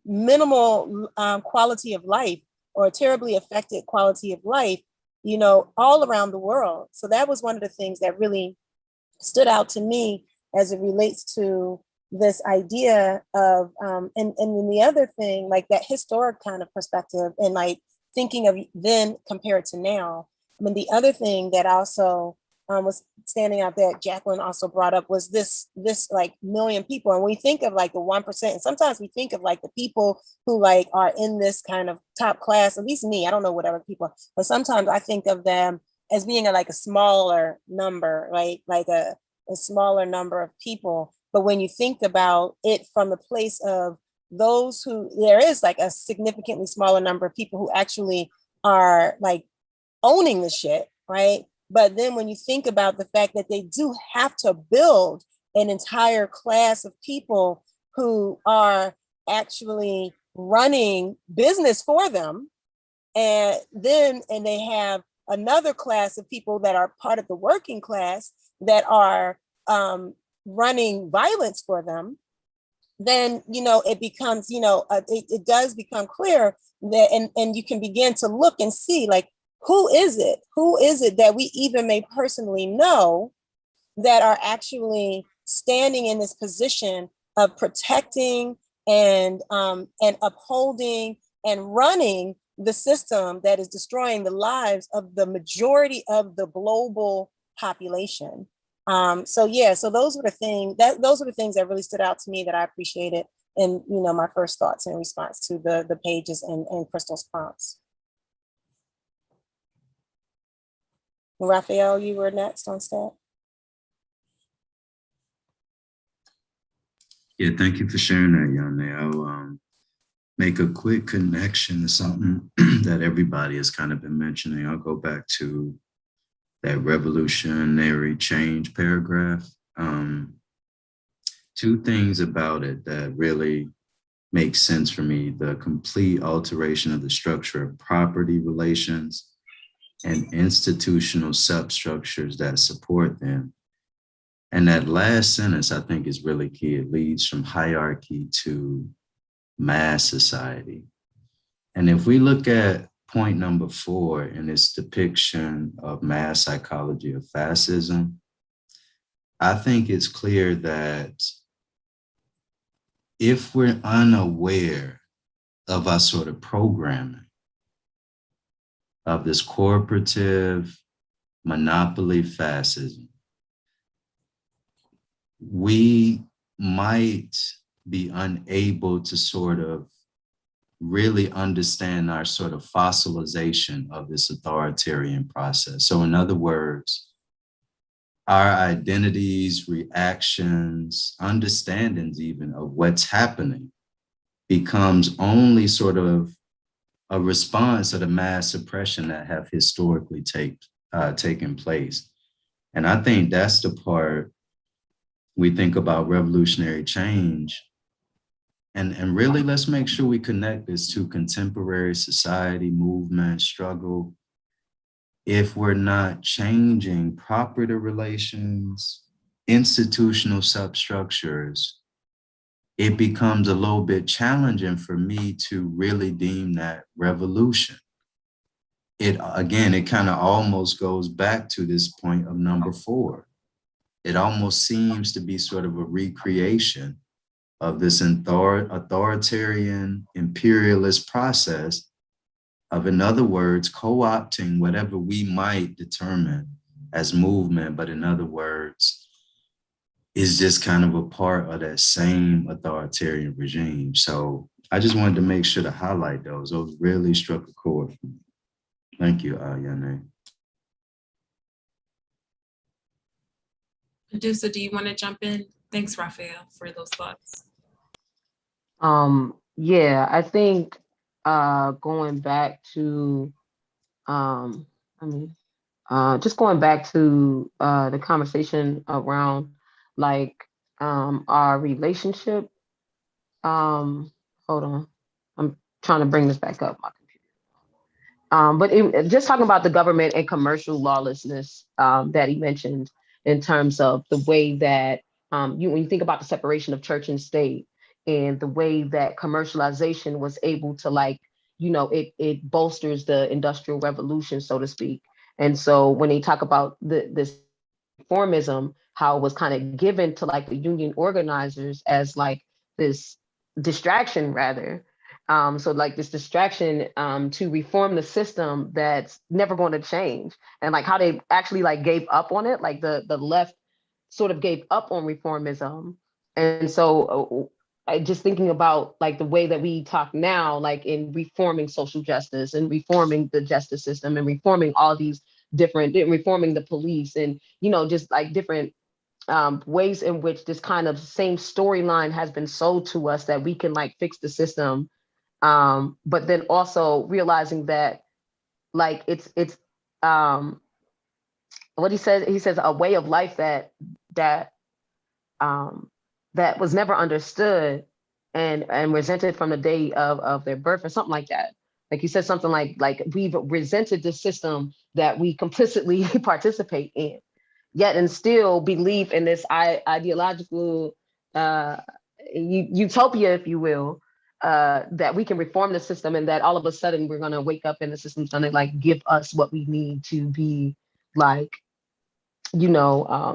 minimal quality of life or terribly affected quality of life, you know, all around the world. So that was one of the things that really stood out to me as it relates to this idea of, and then the other thing, like that historic kind of perspective and like thinking of then compared to now. I mean, the other thing that also was standing out that Jacqueline also brought up was this like million people. And we think of like the 1%, and sometimes we think of like the people who like are in this kind of top class, at least me, I don't know what other people, but sometimes I think of them as being like a smaller number, right? Like a smaller number of people. But when you think about it from the place of those who, there is like a significantly smaller number of people who actually are like owning the shit, right? But then when you think about the fact that they do have to build an entire class of people who are actually running business for them, and they have another class of people that are part of the working class that are running violence for them, then, you know, it becomes, you know, it does become clear that, and you can begin to look and see like, who is it that we even may personally know that are actually standing in this position of protecting and upholding and running the system that is destroying the lives of the majority of the global population. So those were the things that really stood out to me that I appreciated, and you know, my first thoughts in response to the pages and Crystal's prompts. Raphael, you were next on stage. Yeah, thank you for sharing that, Yane. I'll make a quick connection to something that everybody has kind of been mentioning. I'll go back to that revolutionary change paragraph. Two things about it that really make sense for me: the complete alteration of the structure of property relations and institutional substructures that support them. And that last sentence, I think, is really key. It leads from hierarchy to mass society. And if we look at point number 4 in its depiction of mass psychology of fascism, I think it's clear that if we're unaware of our sort of programming, of this corporative monopoly fascism, we might be unable to sort of really understand our sort of fossilization of this authoritarian process. So in other words, our identities, reactions, understandings even of what's happening becomes only sort of a response to the mass suppression that have historically taken place. And I think that's the part we think about revolutionary change. And really, let's make sure we connect this to contemporary society, movement, struggle. If we're not changing property relations, institutional substructures, it becomes a little bit challenging for me to really deem that revolution. It kind of almost goes back to this point of number 4. It almost seems to be sort of a recreation of this authoritarian imperialist process of, in other words, co-opting whatever we might determine as movement, but in other words, is just kind of a part of that same authoritarian regime. So I just wanted to make sure to highlight those. Those really struck a chord for me. Thank you, Yane. Medusa, do you want to jump in? Thanks, Raphael, for those thoughts. Yeah, I think going back to just going back to the conversation around like our relationship. Hold on, I'm trying to bring this back up my computer. But just talking about the government and commercial lawlessness that he mentioned in terms of the way that when you think about the separation of church and state and the way that commercialization was able to like it bolsters the industrial revolution, so to speak. And so when they talk about this reformism, how it was kind of given to like the union organizers as like this distraction rather. So like this distraction to reform the system that's never going to change, and like how they actually like gave up on it, like the left sort of gave up on reformism. And so I just thinking about like the way that we talk now, like in reforming social justice and reforming the justice system and reforming all these reforming the police and, just like different ways in which this kind of same storyline has been sold to us that we can like fix the system. But then also realizing that like it's what he says a way of life that that was never understood and resented from the day of their birth or something like that. Like he said something like we've resented the system that we complicitly participate in, yet and still believe in this ideological utopia, if you will, that we can reform the system and that all of a sudden we're going to wake up and the system's going to like give us what we need to be like,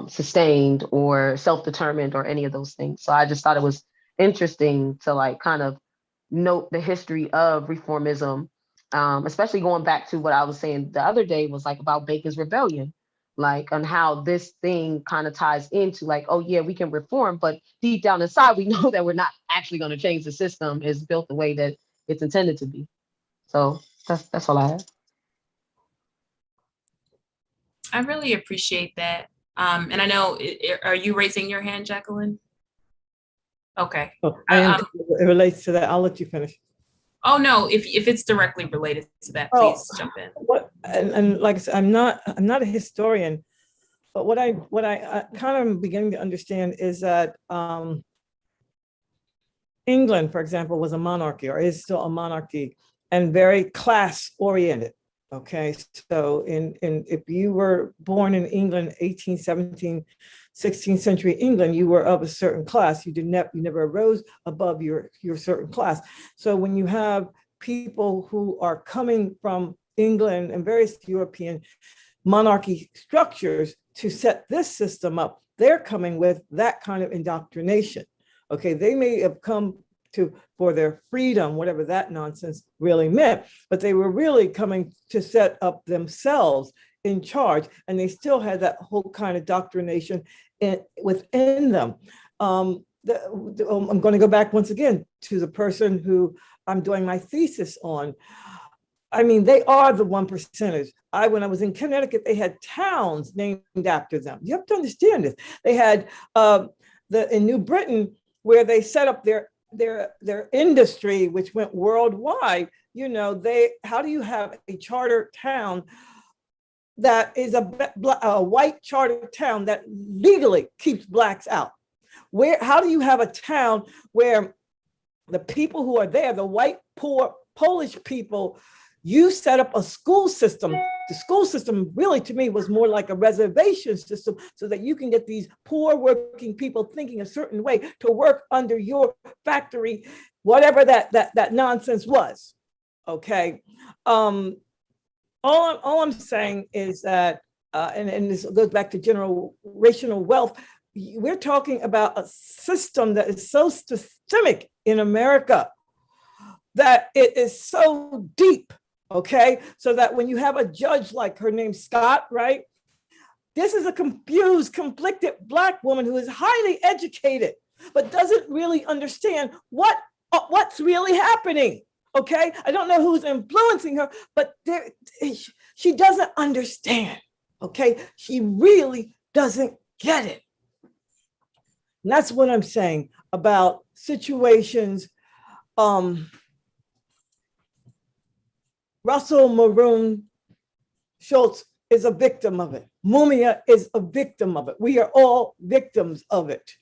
sustained or self-determined or any of those things. So I just thought it was interesting to like kind of note the history of reformism, especially going back to what I was saying the other day was like about Bacon's Rebellion, like on how this thing kind of ties into like, oh yeah, we can reform, but deep down inside, we know that we're not actually going to change the system. It's built the way that it's intended to be. So that's all I have. I really appreciate that. And I know, are you raising your hand, Jacqueline? Okay. And it relates to that. I'll let you finish. Oh no, if it's directly related to that, please jump in. And like I said, I'm not a historian, but what I kind of am beginning to understand is that England, for example, was a monarchy or is still a monarchy and very class oriented. Okay, so if you were born in England, 18, 17, 16th century England, you were of a certain class. You never rose above your certain class. So when you have people who are coming from England and various European monarchy structures to set this system up, they're coming with that kind of indoctrination. Okay, they may have come for their freedom, whatever that nonsense really meant, but they were really coming to set up themselves in charge, and they still had that whole kind of doctrination within them. I'm going to go back once again to the person who I'm doing my thesis on. I mean, they are the 1%ers. When I was in Connecticut, they had towns named after them. You have to understand this. They had in New Britain, where they set up their industry, which went worldwide. How do you have a charter town that is a white charter town that legally keeps Blacks out? How do you have a town where the people who are there, the white, poor Polish people, you set up a school system? The school system really, to me, was more like a reservation system so that you can get these poor working people thinking a certain way to work under your factory, whatever that nonsense was. Okay. All I'm saying is that, and this goes back to generational wealth, we're talking about a system that is so systemic in America that it is so deep. Okay, so that when you have a judge like her name Scott, right? This is a confused, conflicted Black woman who is highly educated, but doesn't really understand what's really happening. Okay, I don't know who's influencing her, but she doesn't understand. Okay, she really doesn't get it. And that's what I'm saying about situations. Russell Maroon Schultz is a victim of it. Mumia is a victim of it. We are all victims of it,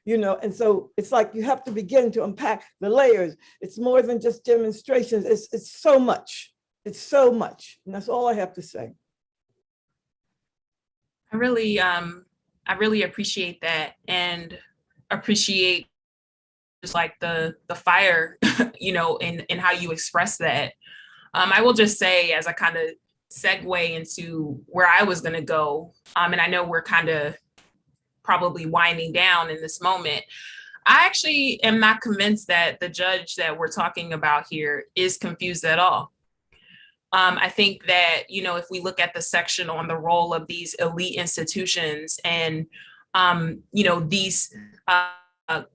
and so it's like you have to begin to unpack the layers. It's more than just demonstrations. It's so much. It's so much. And that's all I have to say. I really appreciate that and appreciate just like the fire, you know, in how you express that. I will just say, as I kind of segue into where I was going to go, and I know we're kind of probably winding down in this moment, I actually am not convinced that the judge that we're talking about here is confused at all. I think that, you know, if we look at the section on the role of these elite institutions and, you know, these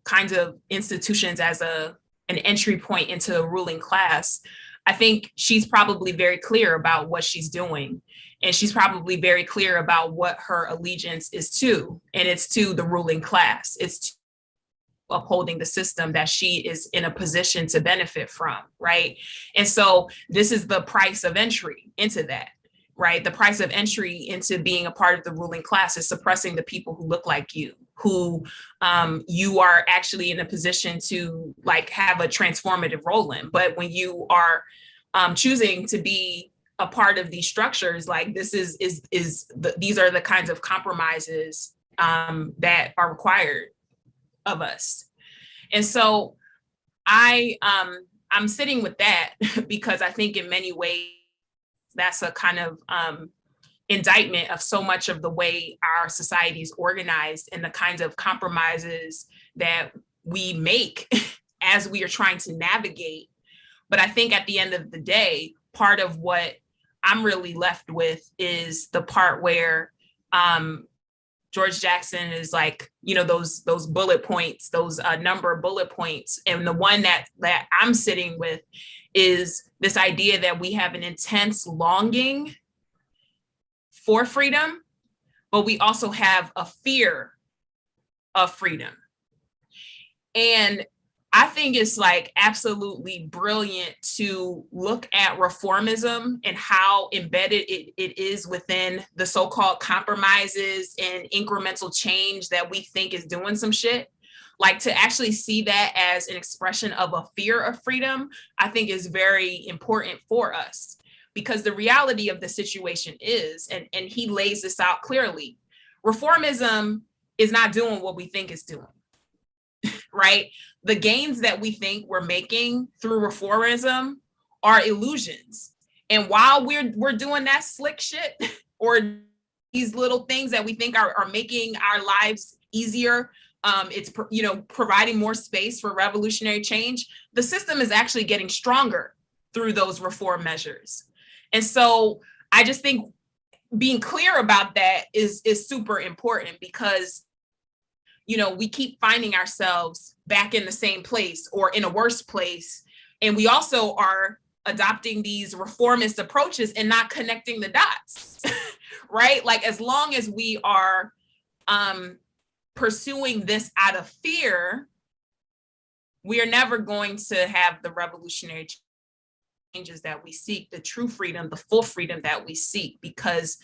kinds of institutions as an entry point into the ruling class, I think she's probably very clear about what she's doing. And she's probably very clear about what her allegiance is to. And it's to the ruling class. It's to upholding the system that she is in a position to benefit from, right? And so this is the price of entry into that, right? The price of entry into being a part of the ruling class is suppressing the people who look like you, who you are actually in a position to like have a transformative role in. But when you are choosing to be a part of these structures, like this these are the kinds of compromises that are required of us. And so I'm sitting with that because I think in many ways that's a kind of indictment of so much of the way our society is organized and the kinds of compromises that we make as we are trying to navigate. But I think at the end of the day, part of what I'm really left with is the part where George Jackson is like, you know, those bullet points, those number of bullet points. And the one that I'm sitting with is this idea that we have an intense longing for freedom, but we also have a fear of freedom. And I think it's like absolutely brilliant to look at reformism and how embedded it is within the so-called compromises and incremental change that we think is doing some shit. Like to actually see that as an expression of a fear of freedom, I think is very important for us. Because the reality of the situation is, and he lays this out clearly, reformism is not doing what we think it's doing, right? The gains that we think we're making through reformism are illusions. And while we're doing that slick shit or these little things that we think are making our lives easier, it's, you know, providing more space for revolutionary change, the system is actually getting stronger through those reform measures. And so I just think being clear about that is super important because, you know, we keep finding ourselves back in the same place or in a worse place. And we also are adopting these reformist approaches and not connecting the dots, right? Like as long as we are pursuing this out of fear, we are never going to have the revolutionary changes that we seek, the true freedom, the full freedom that we seek, because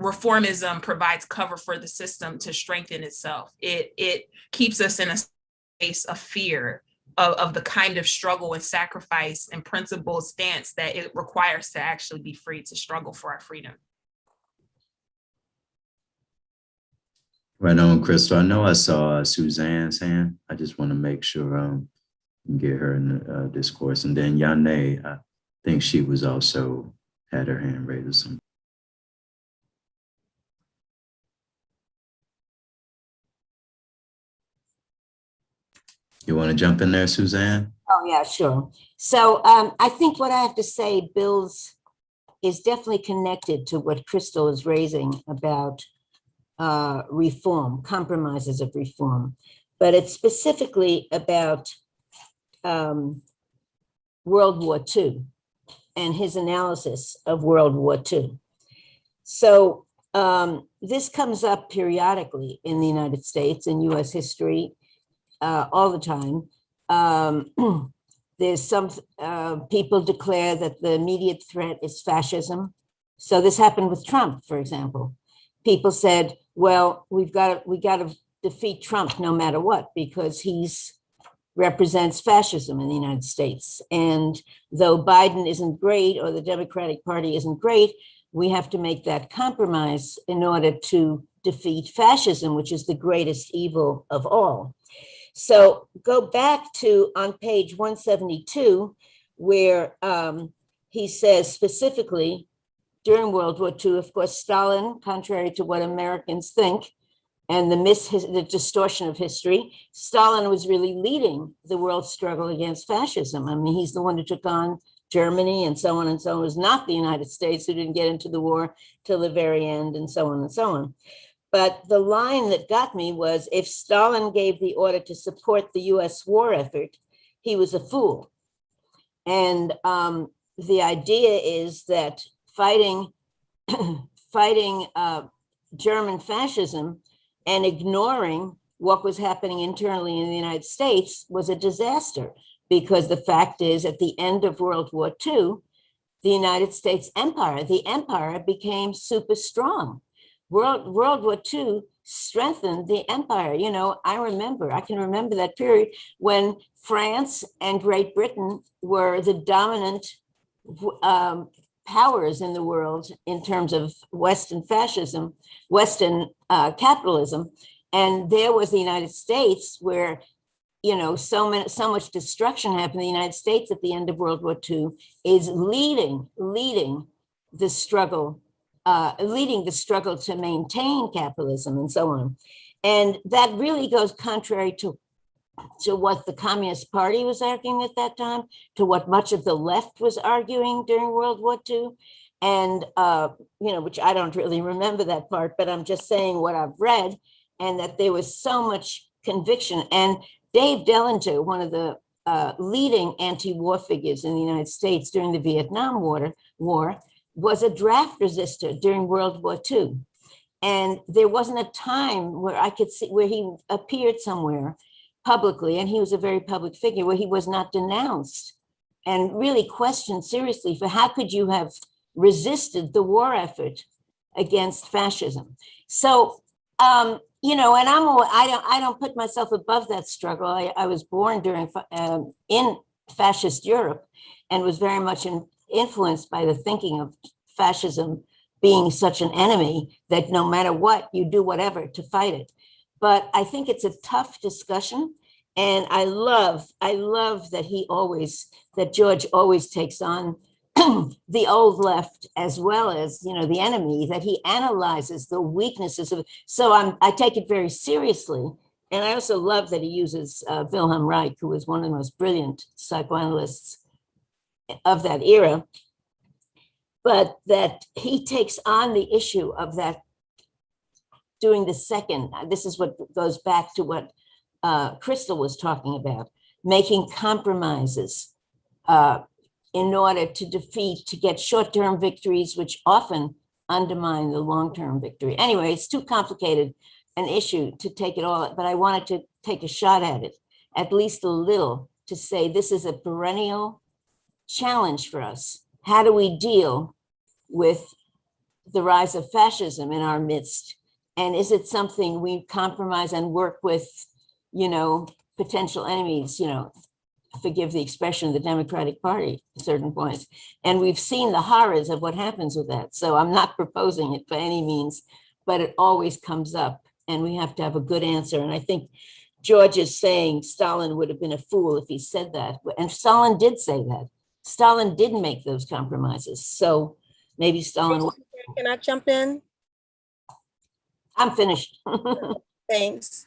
reformism provides cover for the system to strengthen itself. It keeps us in a space of fear of the kind of struggle and sacrifice and principled stance that it requires to actually be free to struggle for our freedom. Right on, Crystal. I know I saw Suzanne's hand. I just want to make sure we get her in the discourse. And then Yane, I think she was also had her hand raised or something. You want to jump in there, Suzanne? Oh, yeah, sure. So I think what I have to say, Bill's, is definitely connected to what Crystal is raising about reform, compromises of reform. But it's specifically about World War II and his analysis of World War II. So this comes up periodically in the United States, in US history, all the time. There's some people declare that the immediate threat is fascism. So this happened with Trump, for example. People said, well, we got to defeat Trump no matter what, because he's represents fascism in the United States. And though Biden isn't great or the Democratic Party isn't great, we have to make that compromise in order to defeat fascism, which is the greatest evil of all. So go back to on page 172, where he says specifically during World War II, of course, Stalin, contrary to what Americans think, and the distortion of history, Stalin was really leading the world struggle against fascism. I mean, he's the one who took on Germany and so on and so on. It was not the United States who didn't get into the war till the very end and so on and so on. But the line that got me was, if Stalin gave the order to support the US war effort, he was a fool. And the idea is that fighting German fascism and ignoring what was happening internally in the United States was a disaster, because the fact is, at the end of World War II, the United States empire, the empire became super strong. World War II strengthened the empire. You know, I can remember that period when France and Great Britain were the dominant powers in the world in terms of Western fascism, Western capitalism. And there was the United States where, you know, so much destruction happened. The United States at the end of World War II is leading the struggle to maintain capitalism and so on. And that really goes contrary to what the Communist Party was arguing at that time, to what much of the left was arguing during World War II. And, you know, which I don't really remember that part, but I'm just saying what I've read, and that there was so much conviction. And Dave Dellinger, one of the leading anti-war figures in the United States during the Vietnam War, was a draft resistor during World War II. And there wasn't a time where I could see where he appeared somewhere publicly, and he was a very public figure, where he was not denounced and really questioned seriously for how could you have resisted the war effort against fascism. So, you know, and I don't put myself above that struggle. I was born in fascist Europe and was very much influenced by the thinking of fascism being such an enemy that no matter what, you do whatever to fight it. But I think it's a tough discussion. And I love that George always takes on the old left as well as, you know, the enemy, that he analyzes the weaknesses of. So I take it very seriously. And I also love that he uses Wilhelm Reich, who was one of the most brilliant psychoanalysts of that era, but that he takes on the issue of that doing the second. This is what goes back to what Crystal was talking about, making compromises in order to get short-term victories, which often undermine the long-term victory. Anyway, it's too complicated an issue to take it all, but I wanted to take a shot at it, at least a little, to say this is a perennial challenge for us. How do we deal with the rise of fascism in our midst? And is it something we compromise and work with, you know, potential enemies, you know, forgive the expression, the Democratic Party at certain points. And we've seen the horrors of what happens with that. So I'm not proposing it by any means, but it always comes up and we have to have a good answer. And I think George is saying Stalin would have been a fool if he said that. And Stalin did say that. Stalin didn't make those compromises. So maybe Stalin. Can I jump in? I'm finished. Thanks.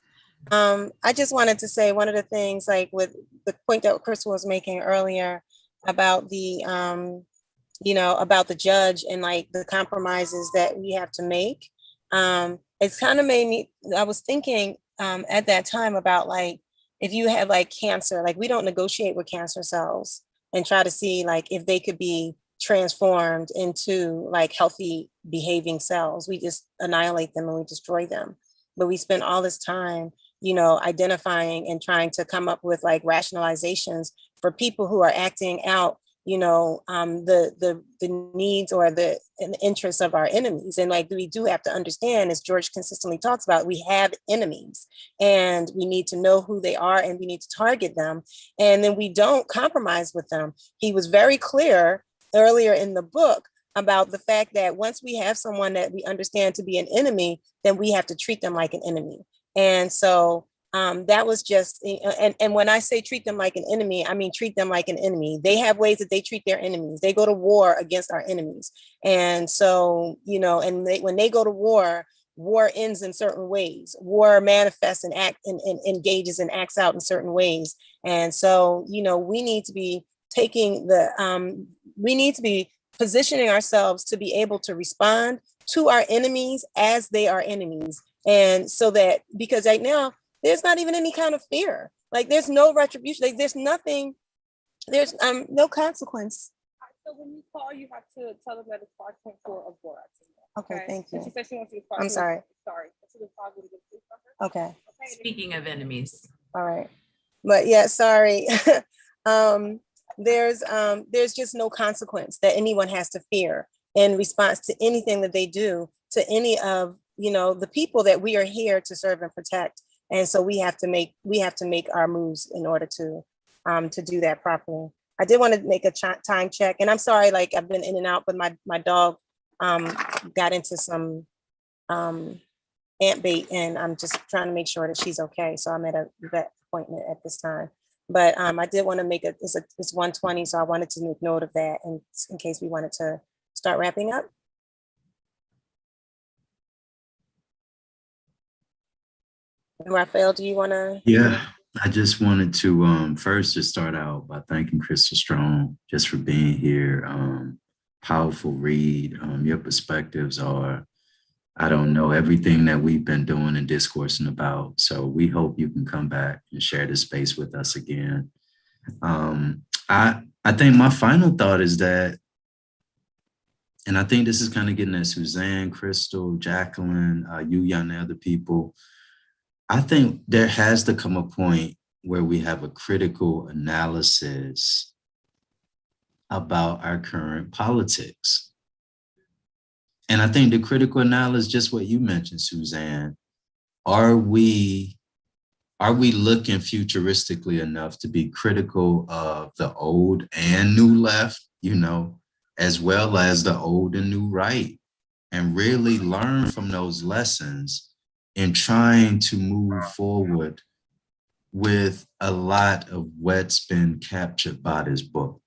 I just wanted to say one of the things, like with the point that Crystal was making earlier about the, you know, about the judge and like the compromises that we have to make. It's kind of made me, I was thinking at that time about like, if you have like cancer, like we don't negotiate with cancer cells and try to see like if they could be transformed into like healthy behaving cells. We just annihilate them and we destroy them. But we spend all this time, you know, identifying and trying to come up with like rationalizations for people who are acting out, you know, the needs or the interests of our enemies. And like, we do have to understand, as George consistently talks about, we have enemies and we need to know who they are and we need to target them. And then we don't compromise with them. He was very clear earlier in the book about the fact that once we have someone that we understand to be an enemy, then we have to treat them like an enemy. And so That was just, and when I say treat them like an enemy, I mean treat them like an enemy. They have ways that they treat their enemies. They go to war against our enemies. And so, and when they go to war ends in certain ways. War manifests and engages and acts out in certain ways. And so, we need to be positioning ourselves to be able to respond to our enemies as they are enemies. And so that, because right now, there's not even any kind of fear. Like there's no retribution. Like there's nothing, there's no consequence. So when you call, you have to tell them that it's 5.4 of war. Okay, thank you. And she said she wants you to talk. I'm sorry. Sorry. Okay. Speaking of enemies. All right. But yeah, sorry. There's just no consequence that anyone has to fear in response to anything that they do to any of, the people that we are here to serve and protect. And so we have to make our moves in order to do that properly. I did want to make a time check, and I'm sorry, like I've been in and out, but my dog got into some ant bait, and I'm just trying to make sure that she's okay. So I'm at a vet appointment at this time. But I did want to make it's 1:20, so I wanted to make note of that, and in case we wanted to start wrapping up. Raphael, do you want to? Yeah, I just wanted to first just start out by thanking Crystal Strong just for being here. Powerful read. Your perspectives are, I don't know, everything that we've been doing and discoursing about. So we hope you can come back and share this space with us again. I think my final thought is that, and I think this is kind of getting at Suzanne, Crystal, Jacqueline, you young other people. I think there has to come a point where we have a critical analysis about our current politics. And I think the critical analysis, just what you mentioned, Suzanne, are we looking futuristically enough to be critical of the old and new left, as well as the old and new right, and really learn from those lessons in trying to move forward with a lot of what's been captured by this book?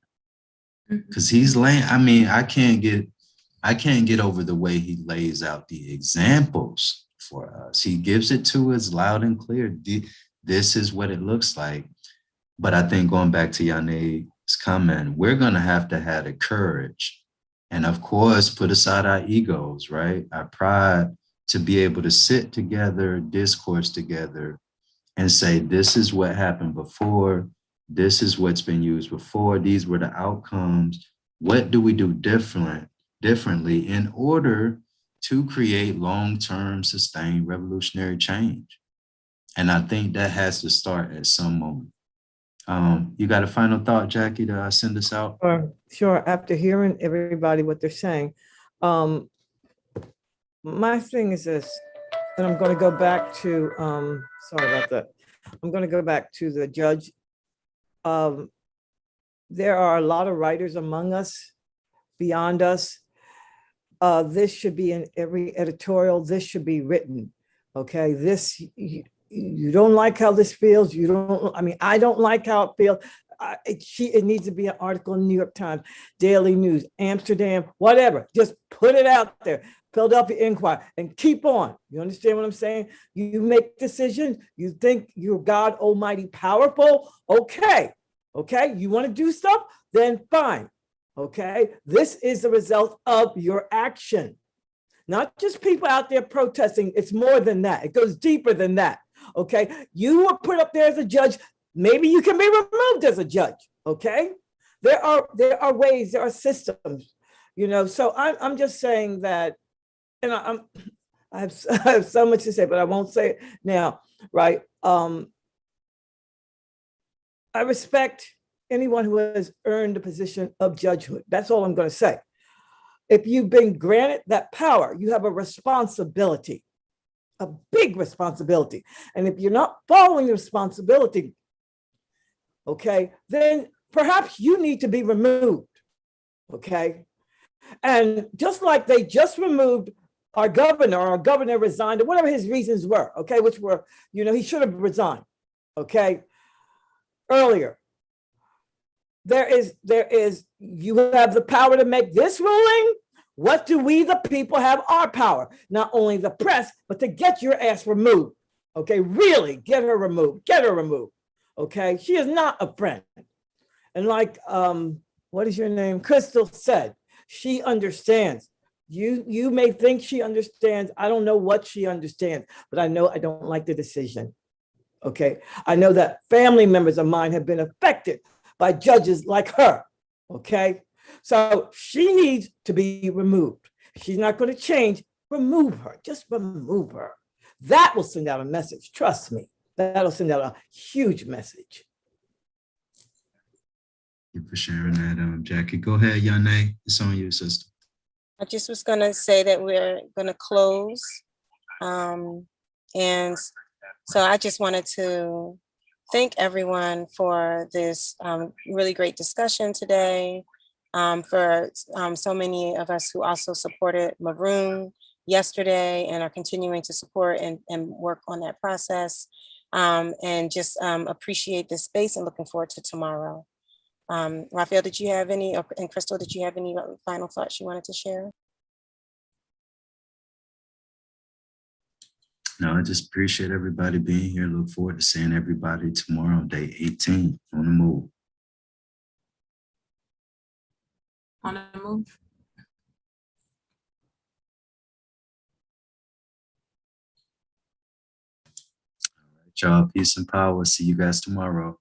Because he's laying, I can't get over the way he lays out the examples for us. He gives it to us loud and clear. This is what it looks like. But I think going back to Yane's comment, we're going to have the courage and, of course, put aside our egos, right? Our pride, to be able to sit together, discourse together, and say, this is what happened before. This is what's been used before. These were the outcomes. What do we do differently in order to create long-term, sustained revolutionary change? And I think that has to start at some moment. You got a final thought, Jackie, to send us out? Sure. After hearing everybody, what they're saying, my thing is this, and I'm going to go back to, sorry about that. I'm going to go back to the judge. There are a lot of writers among us, beyond us. This should be in every editorial. This should be written. Okay, this, you don't like how this feels. I don't like how it feels. It needs to be an article in New York Times, Daily News, Amsterdam, whatever. Just put it out there. Philadelphia Inquirer, and keep on. You understand what I'm saying? You make decisions. You think you're God Almighty powerful. Okay. You want to do stuff? Then fine. Okay. This is the result of your action. Not just people out there protesting. It's more than that. It goes deeper than that. Okay. You were put up there as a judge. Maybe you can be removed as a judge. Okay. There are ways, there are systems, so I'm just saying that. And I have so much to say, but I won't say it now, right? I respect anyone who has earned the position of judgehood. That's all I'm going to say. If you've been granted that power, you have a responsibility, a big responsibility. And if you're not following the responsibility, okay, then perhaps you need to be removed, okay? And just like they just removed our governor resigned, or whatever his reasons were, okay, which were, he should have resigned, okay, earlier. You have the power to make this ruling. What do we, the people, have our power? Not only the press, but to get your ass removed, okay, really get her removed, okay? She is not a friend. And like, what is your name? Crystal said, she understands. You may think she understands. I don't know what she understands, but I know I don't like the decision. Okay. I know that family members of mine have been affected by judges like her. Okay. So she needs to be removed. She's not going to change. Remove her. Just remove her. That will send out a message. Trust me. That'll send out a huge message. Thank you for sharing that, Jackie. Go ahead, Yane. It's on you, sister. I just was gonna say that we're gonna close. And so I just wanted to thank everyone for this really great discussion today. For so many of us who also supported Maroon yesterday and are continuing to support and work on that process. And just appreciate this space and looking forward to tomorrow. Raphael, did you have any, and Crystal, did you have any final thoughts you wanted to share? No, I just appreciate everybody being here. Look forward to seeing everybody tomorrow, day 18, on the move. On the move. All right, y'all. Peace and power. See you guys tomorrow.